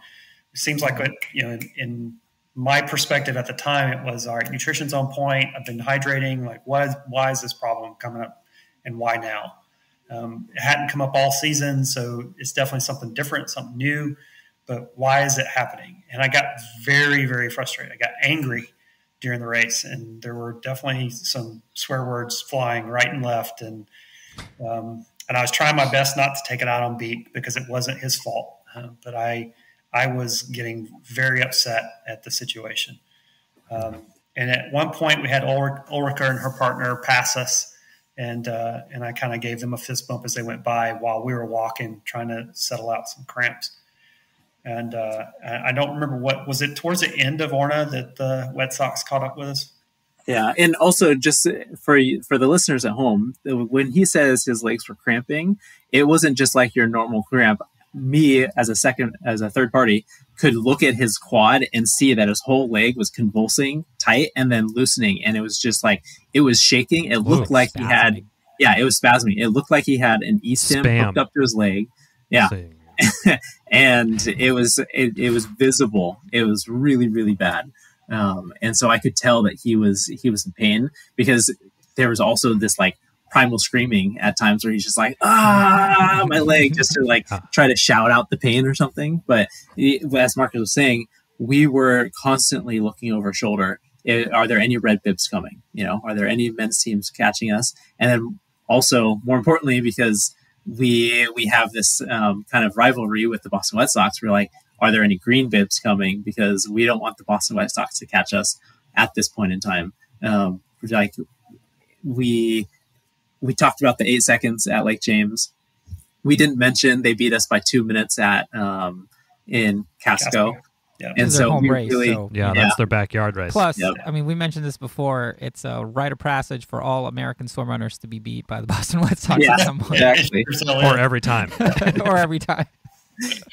It seems like, in my perspective at the time, it was, all right, nutrition's on point. I've been hydrating. Like, why is this problem coming up, and why now? It hadn't come up all season, so it's definitely something different, something new. But why is it happening? And I got very, very frustrated. I got angry during the race, and there were definitely some swear words flying right and left. And I was trying my best not to take it out on Beek because it wasn't his fault. But I was getting very upset at the situation. And at one point, we had Ulrika and her partner pass us. And I kind of gave them a fist bump as they went by while we were walking, trying to settle out some cramps. And I don't remember was it towards the end of Orna that the Wet Sox caught up with us? Yeah, and also just for the listeners at home, when he says his legs were cramping, it wasn't just like your normal cramp. me as a third party could look at his quad and see that his whole leg was convulsing tight and then loosening. And it was just like, it was shaking. It looked like he had, it was spasming. It looked like he had an e-stim hooked up to his leg. Yeah. And it was visible. It was really, really bad. And so I could tell that he was in pain, because there was also this like primal screaming at times where he's just like, my leg, just to like try to shout out the pain or something. But as Marcus was saying, we were constantly looking over our shoulder. Are there any red bibs coming? Are there any men's teams catching us? And then also, more importantly, because we have this kind of rivalry with the Boston Red Sox, we're like, are there any green bibs coming? Because we don't want the Boston Red Sox to catch us at this point in time. Like we talked about the 8 seconds at Lake James. We didn't mention they beat us by 2 minutes in Casco. Yeah. And so home race, that's their backyard race. Plus, I mean, we mentioned this before. It's a rite of passage for all American swim runners to be beat by the Boston Red Sox at some point. Exactly. Or every time. Or every time.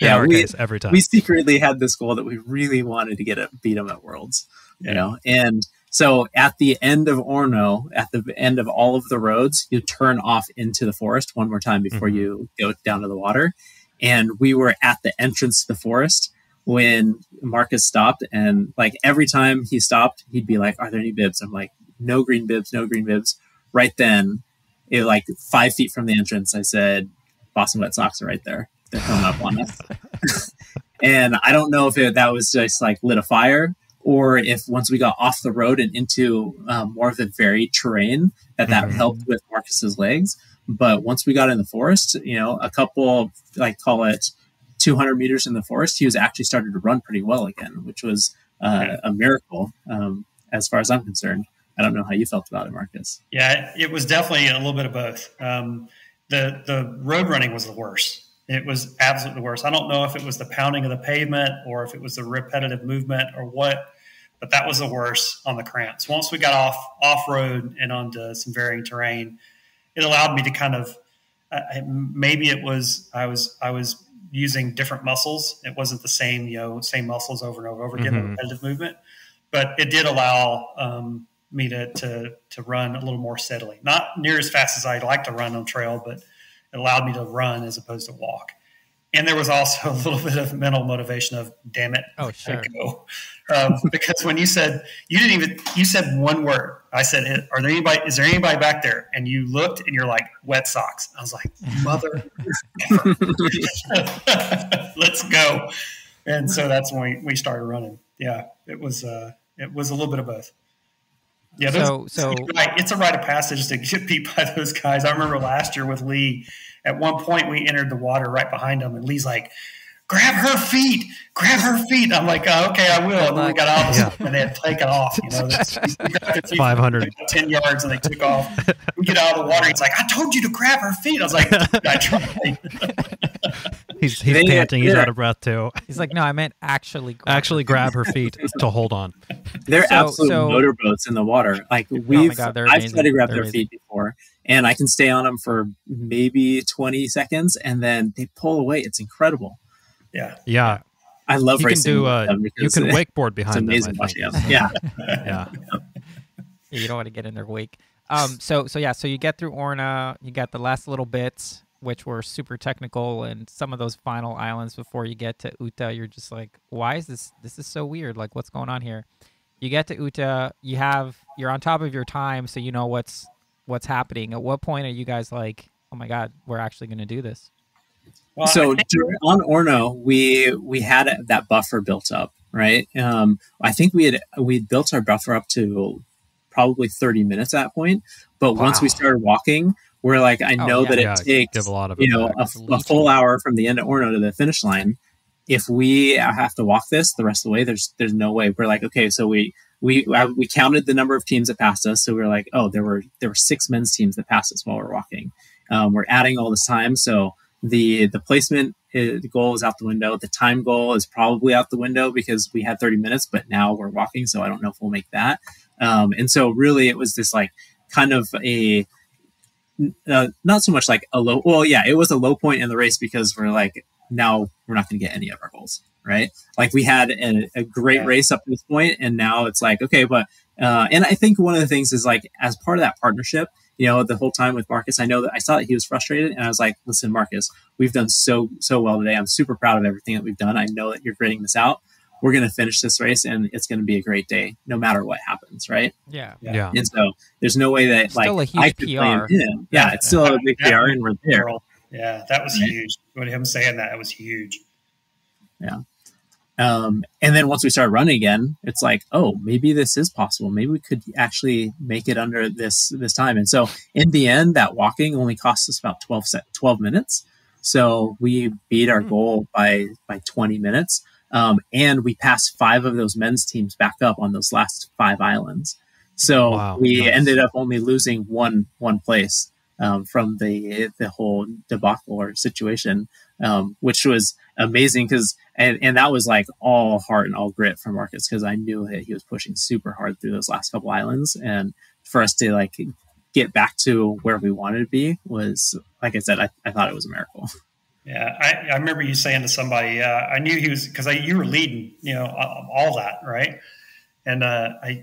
Every time. We secretly had this goal that we really wanted to beat them at Worlds. And so at the end of Orno, at the end of all of the roads, you turn off into the forest one more time before you go down to the water. And we were at the entrance to the forest when Marcus stopped, and like every time he stopped, he'd be like, are there any bibs? I'm like, no green bibs, no green bibs. Right then, like 5 feet from the entrance, I said, Boston Red Sox are right there. They're coming up on us. And I don't know if that was just like lit a fire, or if once we got off the road and into more of the varied terrain, that helped with Marcus's legs. But once we got in the forest, a couple, like call it 200 meters in the forest, he was actually started to run pretty well again, which was a miracle as far as I'm concerned. I don't know how you felt about it, Marcus. Yeah, it was definitely a little bit of both. The road running was the worst. It was absolutely the worst. I don't know if it was the pounding of the pavement or if it was the repetitive movement or what, but that was the worst on the cramps. Once we got off road and onto some varying terrain, it allowed me to kind of maybe it was I was using different muscles. It wasn't the same muscles over and over again, the repetitive movement, but it did allow me to run a little more steadily. Not near as fast as I'd like to run on trail, but it allowed me to run as opposed to walk. And there was also a little bit of mental motivation of, damn it, oh sure, go. Because when you said you said one word. I said, is there anybody back there? And you looked and you're like, wet socks. I was like, mother, let's go. And so that's when we started running. Yeah, it was a little bit of both. Yeah, it's a rite of passage to get beat by those guys. I remember last year with Lee, at one point we entered the water right behind him, and Lee's like, grab her feet. I'm like, oh, okay, I will. And then we got out and they had taken off. 500. 10 yards and they took off. We get out of the water. He's like, I told you to grab her feet. I was like, I tried. He's panting. He's out of breath too. He's like, no, I meant actually grab her feet to hold on. They're absolute motorboats in the water. Like I've tried to grab their feet before, and I can stay on them for maybe 20 seconds, and then they pull away. It's incredible. Yeah. I love racing. You can wakeboard behind them. It's amazing watching them. Yeah. You don't want to get in their wake. So you get through Orna, you got the last little bits, which were super technical, and some of those final islands before you get to Uta, you're just like, why is this is so weird? Like, what's going on here? You get to Uta, you're on top of your time, so you know what's happening. At what point are you guys like, oh my God, we're actually going to do this? Well, so on Orno, we had that buffer built up, right? I think we built our buffer up to probably 30 minutes at that point. But once we started walking, we're like, I know that it takes a full hour from the end of Orno to the finish line. If we have to walk this the rest of the way, there's no way. We're like, okay, so we counted the number of teams that passed us. So we were like, oh, there were 6 men's teams that passed us while we're walking. We're adding all this time, so the placement goal is out the window. The time goal is probably out the window because we had 30 minutes, but now we're walking, so I don't know if we'll make that. And so really it was this like kind of not so much like a low, well, yeah, it was a low point in the race because we're like, now we're not going to get any of our goals, right? Like we had a great race up to this point, and now it's like, okay, but and I think one of the things is like as part of that partnership, the whole time with Marcus, I know that I saw that he was frustrated, and I was like, listen, Marcus, we've done so well today. I'm super proud of everything that we've done. I know that you're grading this out. We're going to finish this race, and it's going to be a great day, no matter what happens, right? Yeah. And so there's no way that still like a huge I could PR. blame him. Yeah, it's still a big PR, and we're there. Yeah, that was huge. With him saying that, it was huge. Yeah. And then once we started running again, it's like, oh, maybe this is possible. Maybe we could actually make it under this time. And so in the end, that walking only cost us about 12 minutes. So we beat our goal by 20 minutes. And we passed 5 of those men's teams back up on those last 5 islands. So we ended up only losing one place from the whole debacle or situation, which was amazing because and that was like all heart and all grit from Marcus, because I knew that he was pushing super hard through those last couple islands, and for us to like get back to where we wanted to be was, like I said, I thought it was a miracle. Yeah, I remember you saying to somebody, I knew he was, because you were leading, all that, right? And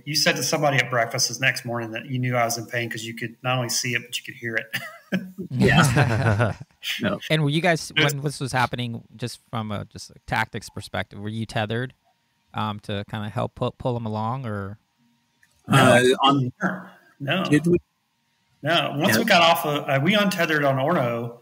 you said to somebody at breakfast this next morning that you knew I was in pain because you could not only see it, but you could hear it. Yeah. No. And were you guys, when this was happening, just from a tactics perspective, were you tethered to kind of help pull them along, or? No. Did we? No. Once we got off, we untethered on Orno.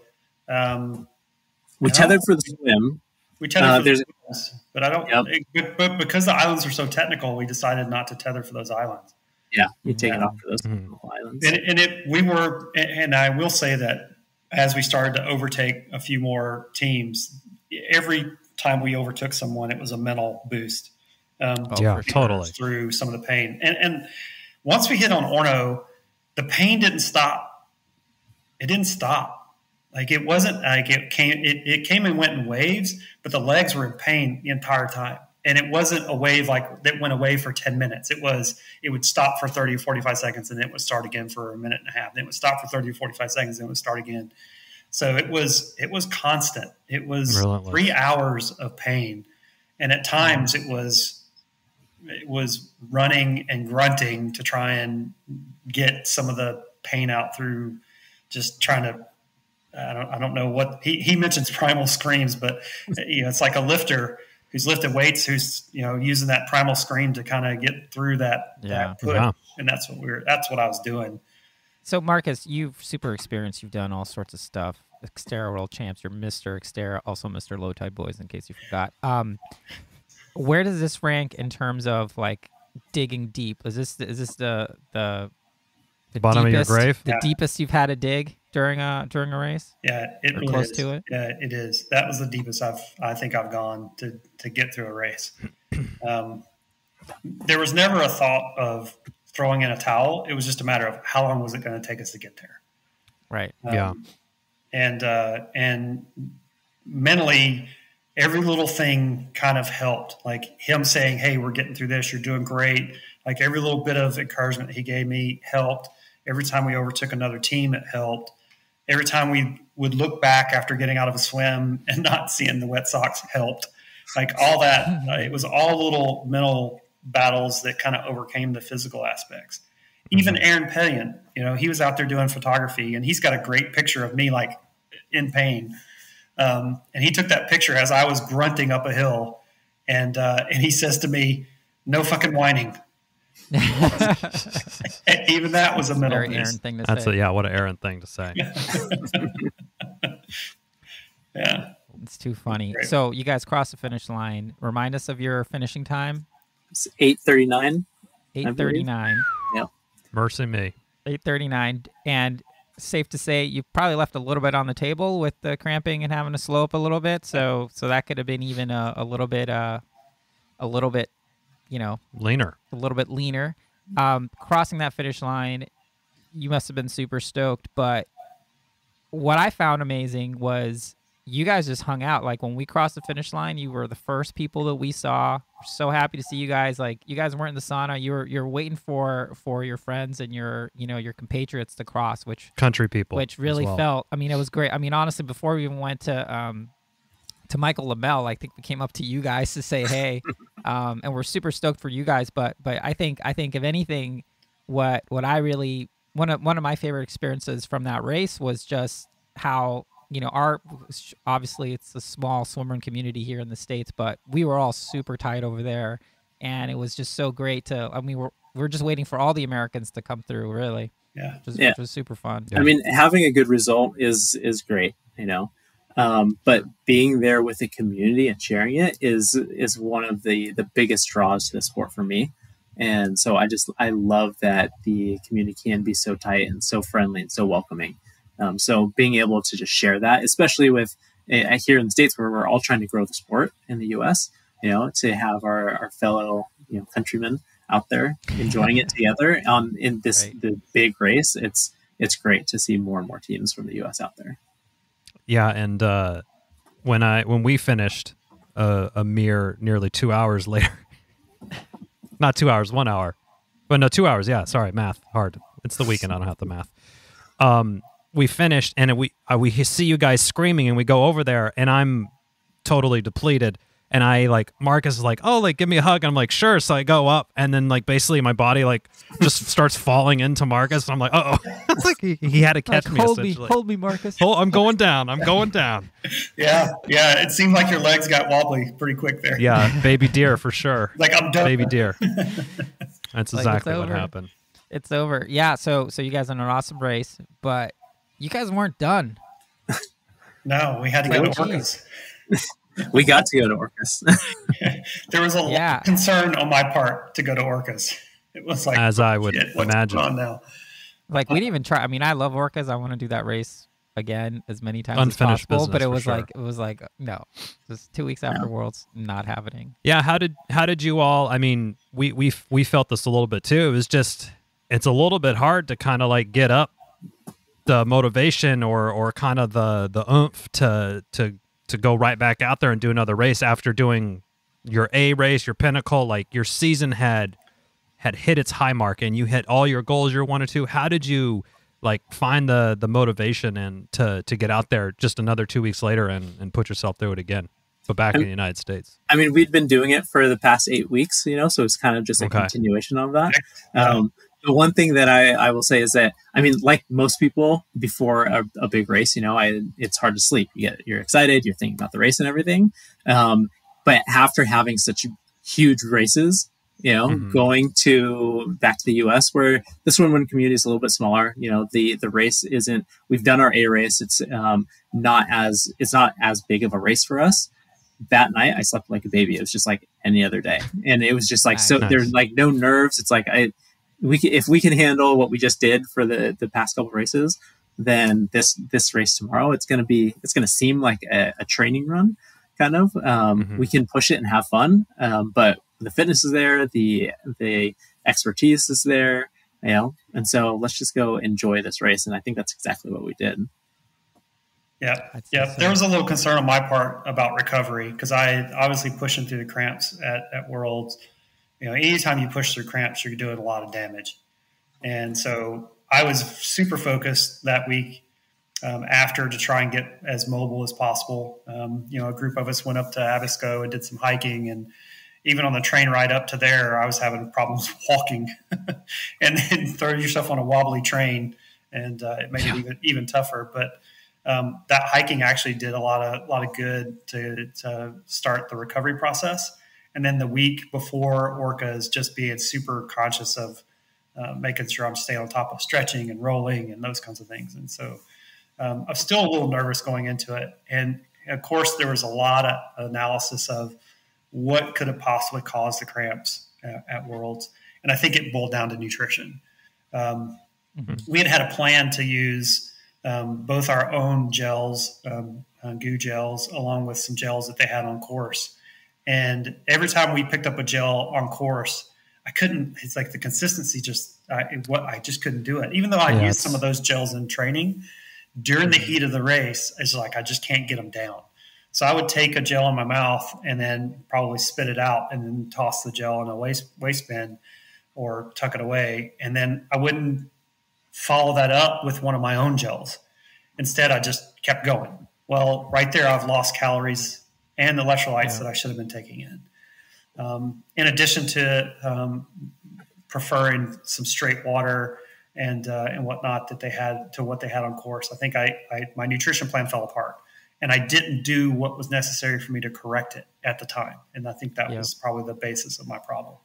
We tethered for the swim. We tethered for the swims, but I don't. Yep. But because the islands are so technical, we decided not to tether for those islands. Yeah, you take it off for those islands. And I will say that as we started to overtake a few more teams, every time we overtook someone, it was a mental boost. Totally. Through some of the pain, and once we hit on Orno, the pain didn't stop. It didn't stop. Like it wasn't like it came and went in waves, but the legs were in pain the entire time. And it wasn't a wave like that went away for 10 minutes. It would stop for 30 or 45 seconds, and it would start again for a minute and a half. Then it would stop for 30 or 45 seconds, and it would start again. So it was constant. It was relentless. 3 hours of pain. And at times it was running and grunting to try and get some of the pain out through just trying to, I don't know what he mentions primal screams, but it's like a lifter who's lifted weights, who's using that primal scream to kind of get through that push. Yeah. And that's what I was doing. So Marcus, you've super experienced. You've done all sorts of stuff. A.K.A. World Champs. You're Mr. A.K.A., also Mr. Low Tide Boyz, in case you forgot. Where does this rank in terms of like digging deep? Is this the bottom deepest, of your grave? The deepest you've had to dig during a race? Yeah, it really close is. to it. Yeah, it is. That was the deepest I think I've gone to get through a race. There was never a thought of throwing in a towel. It was just a matter of how long was it going to take us to get there. Right. And mentally, every little thing kind of helped. Like him saying, "Hey, we're getting through this. You're doing great." Like every little bit of encouragement he gave me helped. Every time we overtook another team, it helped. Every time we would look back after getting out of a swim and not seeing the wet socks helped. Like all that, it was all little mental battles that kind of overcame the physical aspects. Even Aaron Pellion, he was out there doing photography, and he's got a great picture of me like in pain. And he took that picture as I was grunting up a hill, and he says to me, "No fucking whining." Even that was a mental Aaron thing to say. What an Aaron thing to say. Yeah, it's too funny. So you guys crossed the finish line. Remind us of your finishing time. It's 8:39. 8:39. Yeah. Mercy me. 8:39, and safe to say you probably left a little bit on the table with the cramping and having to slow up a little bit. So that could have been even a little bit leaner. A little bit leaner. Crossing that finish line, you must have been super stoked. But what I found amazing was you guys just hung out. Like when we crossed the finish line, you were the first people that we saw. We're so happy to see you guys. Like you guys weren't in the sauna. You're waiting for your friends and your compatriots to cross, which country people, which really felt. I mean, it was great. I mean, honestly, before we even went to to Michael Lamel. I think we came up to you guys to say hey, and we're super stoked for you guys. But I think if anything, what I really one of my favorite experiences from that race was just how, you know, obviously it's a small swimrun community here in the States, but we were all super tight over there, and it was just so great to. I mean, we're just waiting for all the Americans to come through, really. Yeah, which was super fun. I mean, having a good result is great, you know. But being there with the community and sharing it is one of the biggest draws to the sport for me. And so I love that the community can be so tight and so friendly and so welcoming. So being able to just share that, especially with here in the States where we're all trying to grow the sport in the US, you know, to have our fellow, you know, countrymen out there enjoying it together in this the big race, it's great to see more and more teams from the US out there. Yeah, and when we finished a mere nearly 2 hours later, not 2 hours, 1 hour, but no, 2 hours. Yeah, sorry, math hard. It's the weekend. I don't have the math. We finished, and we see you guys screaming, and we go over there, and I'm totally depleted. And Marcus is like, oh, like, give me a hug. And I'm like, sure. So I go up, and then like basically my body like just starts falling into Marcus. And I'm like, uh-oh. Like he had to catch me. Hold me, Marcus. I'm going down. I'm going down. Yeah. It seemed like your legs got wobbly pretty quick there. Yeah, baby deer for sure. Like, I'm done. Baby deer. That's exactly what happened. It's over. Yeah. So you guys had an awesome race, but you guys weren't done. No, we had to go to Orcas. We got to go to Orcas. There was a lot of concern on my part to go to Orcas. It was like, as I would imagine. On now? Like, we didn't even try. I mean, I love Orcas. I want to do that race again as many times Unfinished as possible. business, but it was like no, just 2 weeks after Worlds, not happening. Yeah. How did you all? I mean, we felt this a little bit too. It was just, it's a little bit hard to kind of like get up the motivation or kind of the oomph to go right back out there and do another race after doing your A race, your pinnacle. Like, your season had hit its high mark and you hit all your goals you wanted to. How did you like find the motivation and to get out there just another 2 weeks later and put yourself through it again, but back in the United States? I mean, we'd been doing it for the past 8 weeks, you know, so it's kind of just a continuation of that. The one thing that I will say is that, I mean, like most people before a big race, you know, it's hard to sleep. You're excited, you're thinking about the race and everything. But after having such huge races, you know, going back to the US where the swimrun community is a little bit smaller, you know, the race isn't, we've done our A race. It's not as big of a race for us. That night I slept like a baby. It was just like any other day. And it was just like, there's like no nerves. It's like, if we can handle what we just did for the past couple races, then this race tomorrow, it's going to seem like a training run kind of. We can push it and have fun. But the fitness is there, the expertise is there, you know, and so let's just go enjoy this race. And I think that's exactly what we did. Yeah. There was a little concern on my part about recovery because I obviously pushing through the cramps at Worlds. You know, anytime you push through cramps, you're doing a lot of damage. And so I was super focused that week after to try and get as mobile as possible. You know, a group of us went up to Abisko and did some hiking. And even on the train ride up to there, I was having problems walking. And then throw yourself on a wobbly train, and it made it even tougher. But that hiking actually did a lot of good to start the recovery process. And then the week before Orcas, just being super conscious of making sure I'm staying on top of stretching and rolling and those kinds of things. And so I'm still a little nervous going into it. And of course, there was a lot of analysis of what could have possibly caused the cramps at Worlds. And I think it boiled down to nutrition. We had a plan to use both our own gels, goo gels, along with some gels that they had on course. And every time we picked up a gel on course, it's like the consistency I just couldn't do it. Even though I used some of those gels in training, during the heat of the race, it's like I just can't get them down. So I would take a gel in my mouth and then probably spit it out and then toss the gel in a waste bin or tuck it away. And then I wouldn't follow that up with one of my own gels. Instead, I just kept going. Well, right there, I've lost calories and the electrolytes that I should have been taking in addition to preferring some straight water and whatnot that they had to what they had on course. I think my nutrition plan fell apart, and I didn't do what was necessary for me to correct it at the time. And I think that was probably the basis of my problem.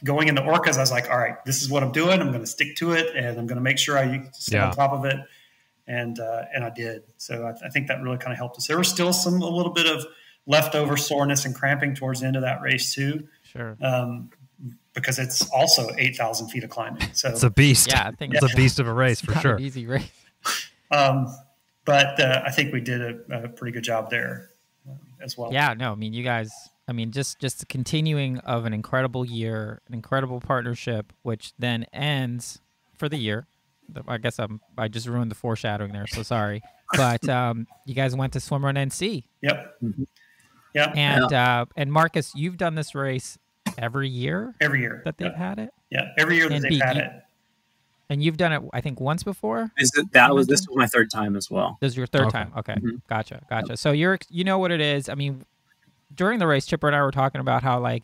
Going into Orcas, I was like, all right, this is what I'm doing. I'm going to stick to it, and I'm going to make sure I stay on top of it. And I did. So I think that really kind of helped us. There was still a little bit of leftover soreness and cramping towards the end of that race too. Sure. Because it's also 8,000 feet of climbing. So it's a beast. Yeah, I think it's a beast of a race for sure. An easy race. But I think we did a pretty good job there as well. Yeah, no, I mean, you guys, just the continuing of an incredible year, an incredible partnership, which then ends for the year. I guess I just ruined the foreshadowing there, so sorry. But you guys went to Swimrun NC. Yep. Mm-hmm. Yeah. And Marcus, you've done this race every year? Every year. That they've had it? Yeah, every year that they've had it. And you've done it, I think, once before? This was my third time as well. This is your third time? Okay. Mm-hmm. Gotcha. So you know what it is. I mean, during the race, Chipper and I were talking about how, like,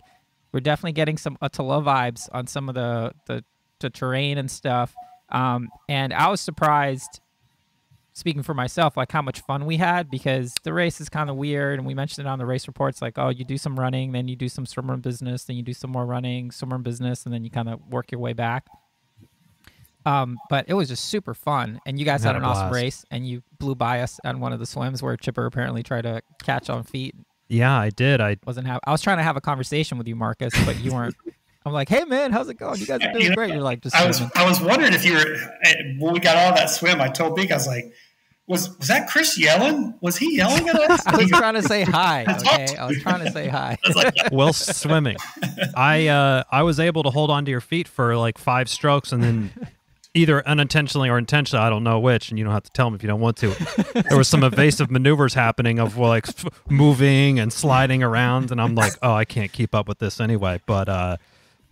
we're definitely getting some ÖTILLÖ vibes on some of the terrain and stuff. And I was surprised, speaking for myself, like how much fun we had, because the race is kind of weird. And we mentioned it on the race reports, like, oh, you do some running, then you do some swimrun business, then you do some more running, swimrun business, and then you kind of work your way back. But it was just super fun. And you guys had an awesome race, and you blew by us on one of the swims where Chipper apparently tried to catch on feet. Yeah, I did. I was trying to have a conversation with you, Marcus, but you weren't. I'm like, hey man, how's it going? You guys are doing great. You're like, just I was wondering if you were, when we got out of that swim, I told Beek, I was like, was that Chris yelling? Was he yelling at us? I was trying to say hi. Okay, I was trying to say hi. While swimming, I was able to hold onto your feet for like 5 strokes, and then either unintentionally or intentionally, I don't know which, and you don't have to tell me if you don't want to. There was some evasive maneuvers happening of like moving and sliding around, and I'm like, oh, I can't keep up with this anyway. But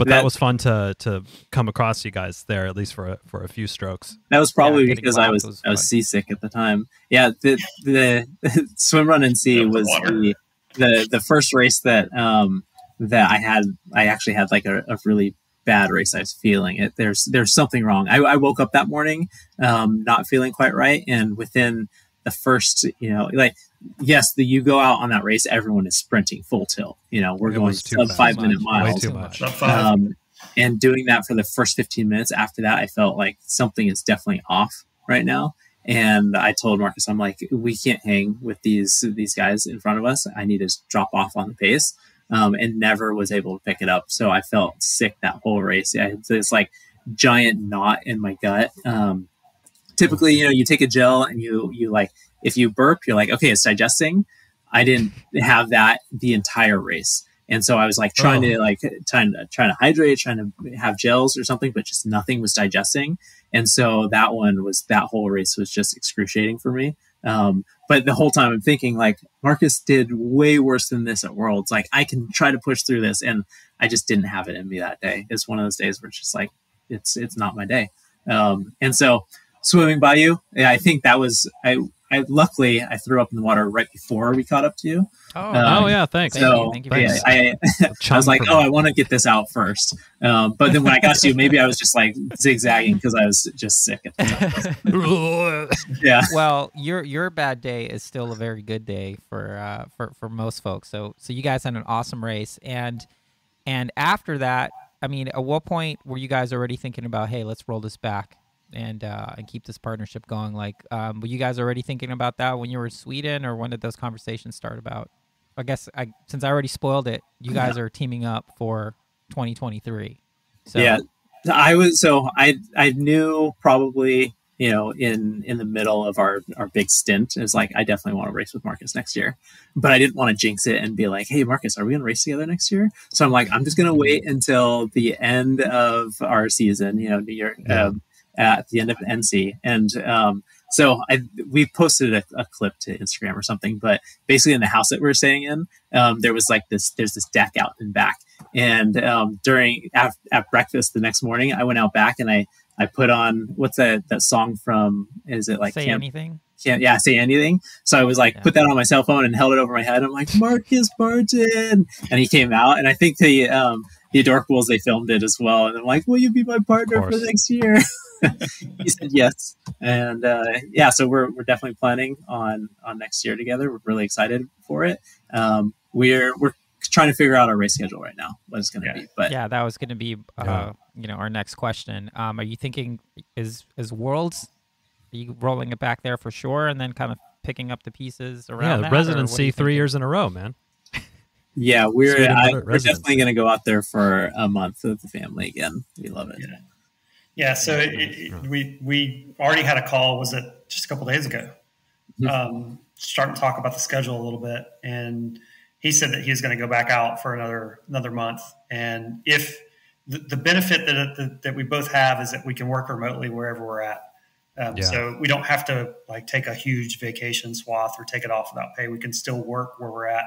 that was fun to come across you guys there, at least for a few strokes. That was probably because I was seasick at the time. Yeah, the Swimrun NC was the first race that I had. I actually had like a really bad race. I was feeling it. There's something wrong. I woke up that morning not feeling quite right, and within the first, yes, you go out on that race, everyone is sprinting full tilt. We're going sub 5 minute miles. Way too much. And doing that for the first 15 minutes after that, I felt like something is definitely off right now. And I told Marcus, I'm like, we can't hang with these guys in front of us. I need to drop off on the pace. And never was able to pick it up. So I felt sick that whole race. Yeah, it's this like giant knot in my gut. Typically, you take a gel and you like, if you burp, you're like, okay, it's digesting. I didn't have that the entire race. And so I was like trying to hydrate, trying to have gels or something, but just nothing was digesting. And so that whole race was just excruciating for me. But the whole time I'm thinking like Marcus did way worse than this at Worlds. Like I can try to push through this, and I just didn't have it in me that day. It's one of those days where it's just like, it's not my day. And so swimming by you, yeah, I think that was, luckily I threw up in the water right before we caught up to you. Oh yeah, thanks. So Thank you. Yeah, I was like, I want to get this out first. But then when I got to you, maybe I was just like zigzagging because I was just sick at the time. Yeah. Well, your bad day is still a very good day for most folks. So you guys had an awesome race, and after that, I mean, at what point were you guys already thinking about, hey, let's roll this back and keep this partnership going? Like, were you guys already thinking about that when you were in Sweden, or when did those conversations start about? I guess since I already spoiled it, you guys are teaming up for 2023. So. Yeah, I knew probably, in the middle of our big stint, is like, I definitely want to race with Marcus next year, but I didn't want to jinx it and be like, hey Marcus, are we going to race together next year? So I'm like, I'm just going to wait until the end of our season, New Year, at the end of NC. And so we posted a clip to Instagram or something, but basically in the house that we were staying in, there was like there's this deck out in back. And at breakfast the next morning, I went out back and I I put on, what's that song from, is it like Say Anything? Yeah, Say Anything. So I was like, put that on my cell phone and held it over my head. I'm like, Marcus, Barton. And he came out. And I think the Adorables, they filmed it as well. And I'm like, will you be my partner for next year? He said yes. And so we're definitely planning on next year together. We're really excited for it. We're trying to figure out our race schedule right now, what it's going to be. But that was going to be our next question. Are you thinking is Worlds? Are you rolling it back there for sure, and then kind of picking up the pieces around? Yeah, the residency 3 years in a row, man. Yeah, we're definitely going to go out there for a month with the family again. We love it. Yeah. So we already had a call. Was it just a couple days ago? Starting to talk about the schedule a little bit, and he said that he was going to go back out for another month. And if the benefit that we both have is that we can work remotely wherever we're at. So we don't have to like take a huge vacation swath or take it off without pay. We can still work where we're at.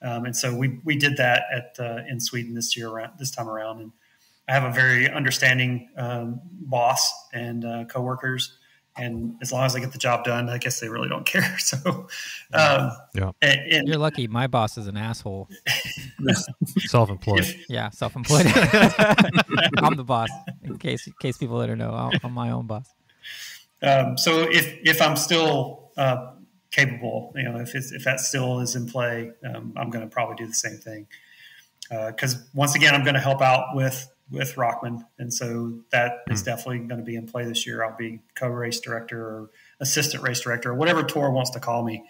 And so we did that in Sweden this time around. And I have a very understanding boss and coworkers. And as long as I get the job done, I guess they really don't care. So, and you're lucky. My boss is an asshole. Self-employed. Yeah, self-employed. I'm the boss. In case people don't know, I'm my own boss. So if I'm still capable, if that still is in play, I'm going to probably do the same thing. Because once again, I'm going to help out with Rockman, and so that is definitely going to be in play this year. I'll be co-race director or assistant race director or whatever Tor wants to call me.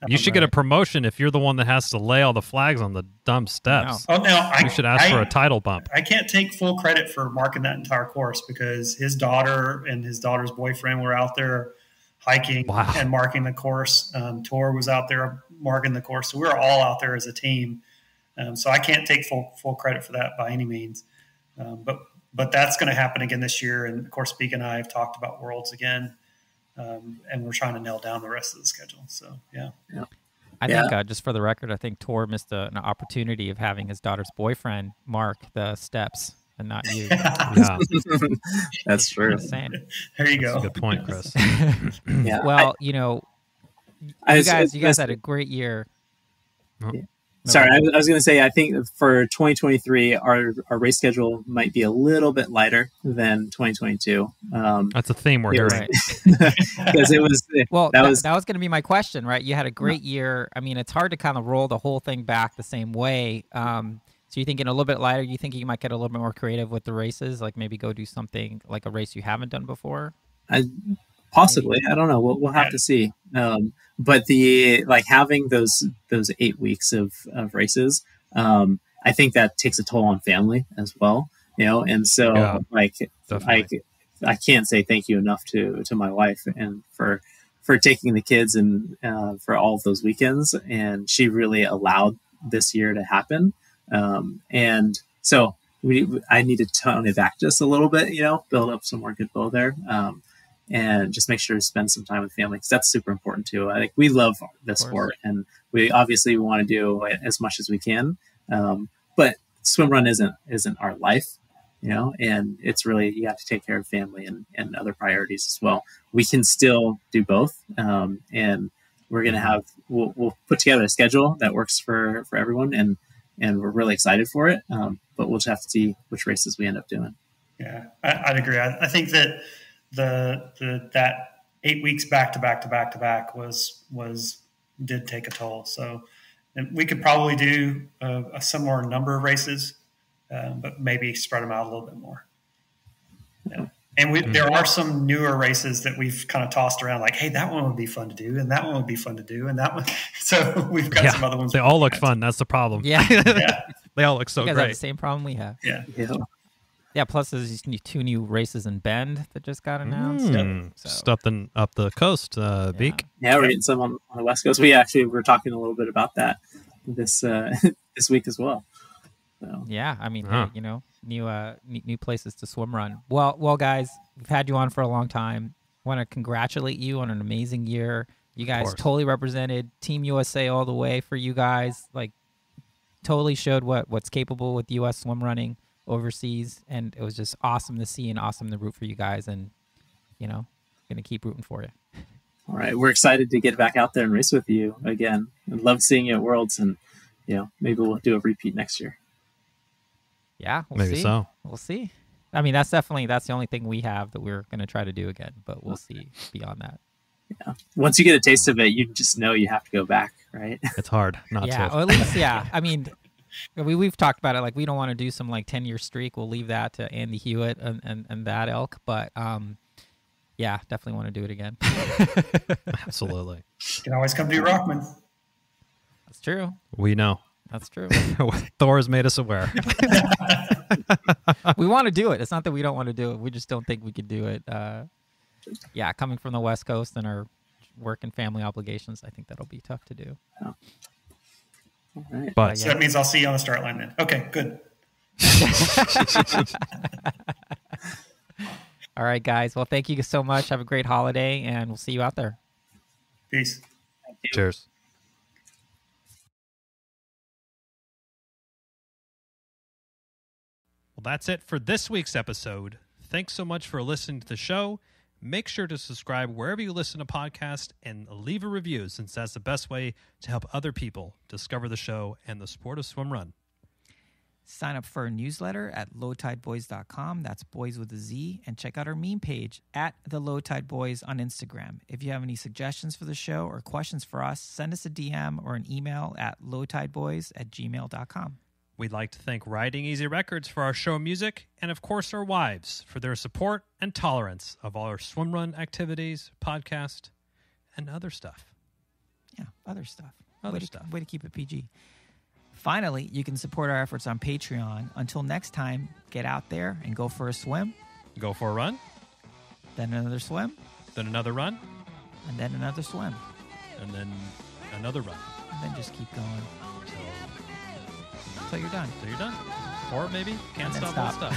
You should get a promotion if you're the one that has to lay all the flags on the dumb steps. No. Oh, no, you should ask for a title bump. I can't take full credit for marking that entire course because his daughter and his daughter's boyfriend were out there hiking and marking the course. Tor was out there marking the course. So we were all out there as a team. So I can't take full credit for that by any means. But that's going to happen again this year. And of course, Beek and I have talked about Worlds again. And we're trying to nail down the rest of the schedule. So, yeah. I think, just for the record, I think Tor missed an opportunity of having his daughter's boyfriend mark the steps and not you. Yeah. That's true. There you go. That's a good point, Chris. Well, you guys had a great year. Yeah. Sorry, I was going to say, I think for 2023, our race schedule might be a little bit lighter than 2022. That's a theme we're hearing. Because it was that was going to be my question, right? You had a great year. I mean, it's hard to kind of roll the whole thing back the same way. So you're thinking a little bit lighter. You think you might get a little bit more creative with the races, like maybe go do something like a race you haven't done before? Possibly. I don't know. We'll have to see. But having those 8 weeks of races, I think that takes a toll on family as well, and so I can't say thank you enough to my wife and for taking the kids and for all of those weekends. And she really allowed this year to happen. And so I need to tone it back just a little bit, build up some more goodwill there. And just make sure to spend some time with family because that's super important too. I think we love this sport and we obviously want to do as much as we can. But swimrun isn't our life, and it's really, you have to take care of family and other priorities as well. We can still do both. And we're going to we'll put together a schedule that works for everyone and we're really excited for it. But we'll just have to see which races we end up doing. Yeah, I'd agree. I think that that 8 weeks back to back did take a toll. So we could probably do a similar number of races, but maybe spread them out a little bit more. Yeah. And there are some newer races that we've kind of tossed around, like, hey, that one would be fun to do, and that one would be fun to do, and that one. So we've got some other ones. They all look fun. That's the problem. Yeah. They all look so great. Have the same problem we have. Yeah. Yeah, plus there's these 2 new races in Bend that just got announced. Stuff up the coast, Beek. Yeah, we're getting some on the West Coast. We're talking a little bit about that this week as well. So. Yeah, I mean, new places to swim run. Well, guys, we've had you on for a long time. Want to congratulate you on an amazing year. You guys totally represented Team USA all the way for you guys. Like, totally showed what's capable with U.S. swim running. overseas, and it was just awesome to see and awesome to root for you guys, and gonna keep rooting for you. All right, we're excited to get back out there and race with you again. I love seeing you at Worlds, and maybe we'll do a repeat next year. Yeah, maybe see. so. We'll see. I mean, that's the only thing we have that we're gonna try to do again, but we'll see beyond that. Yeah. Once you get a taste of it, you just know you have to go back, right? It's hard not yeah, to. or at least, yeah. I mean, we've talked about it. Like, we don't want to do some 10-year streak. We'll leave that to Andy Hewitt and that ilk. But yeah, definitely want to do it again. Absolutely. You can always come do Rockman. That's true. We know. That's true. Thor has made us aware. We want to do it. It's not that we don't want to do it. We just don't think we could do it. Yeah, coming from the West Coast and our work and family obligations, I think that'll be tough to do. Oh. All right. But So that means I'll see you on the start line then. Okay, good. All right, guys. Well, thank you so much. Have a great holiday, and we'll see you out there. Peace. cheers. Well, that's it for this week's episode. Thanks so much for listening to the show. Make sure to subscribe wherever you listen to podcasts and leave a review, since that's the best way to help other people discover the show and the sport of swim run. Sign up for a newsletter at lowtideboys.com. That's boys with a Z. And check out our meme page at the Low Tide Boys on Instagram. If you have any suggestions for the show or questions for us, send us a DM or an email at lowtideboys@gmail.com. We'd like to thank Riding Easy Records for our show music, and of course our wives for their support and tolerance of all our swim run activities, podcast, and other stuff. Yeah, other stuff. Way to keep it PG. Finally, you can support our efforts on Patreon. Until next time, get out there and go for a swim. Go for a run. Then another swim. Then another run. And then another swim. And then another run. And then just keep going. Until you're done. Until you're done. Or maybe can't And then stop. stop.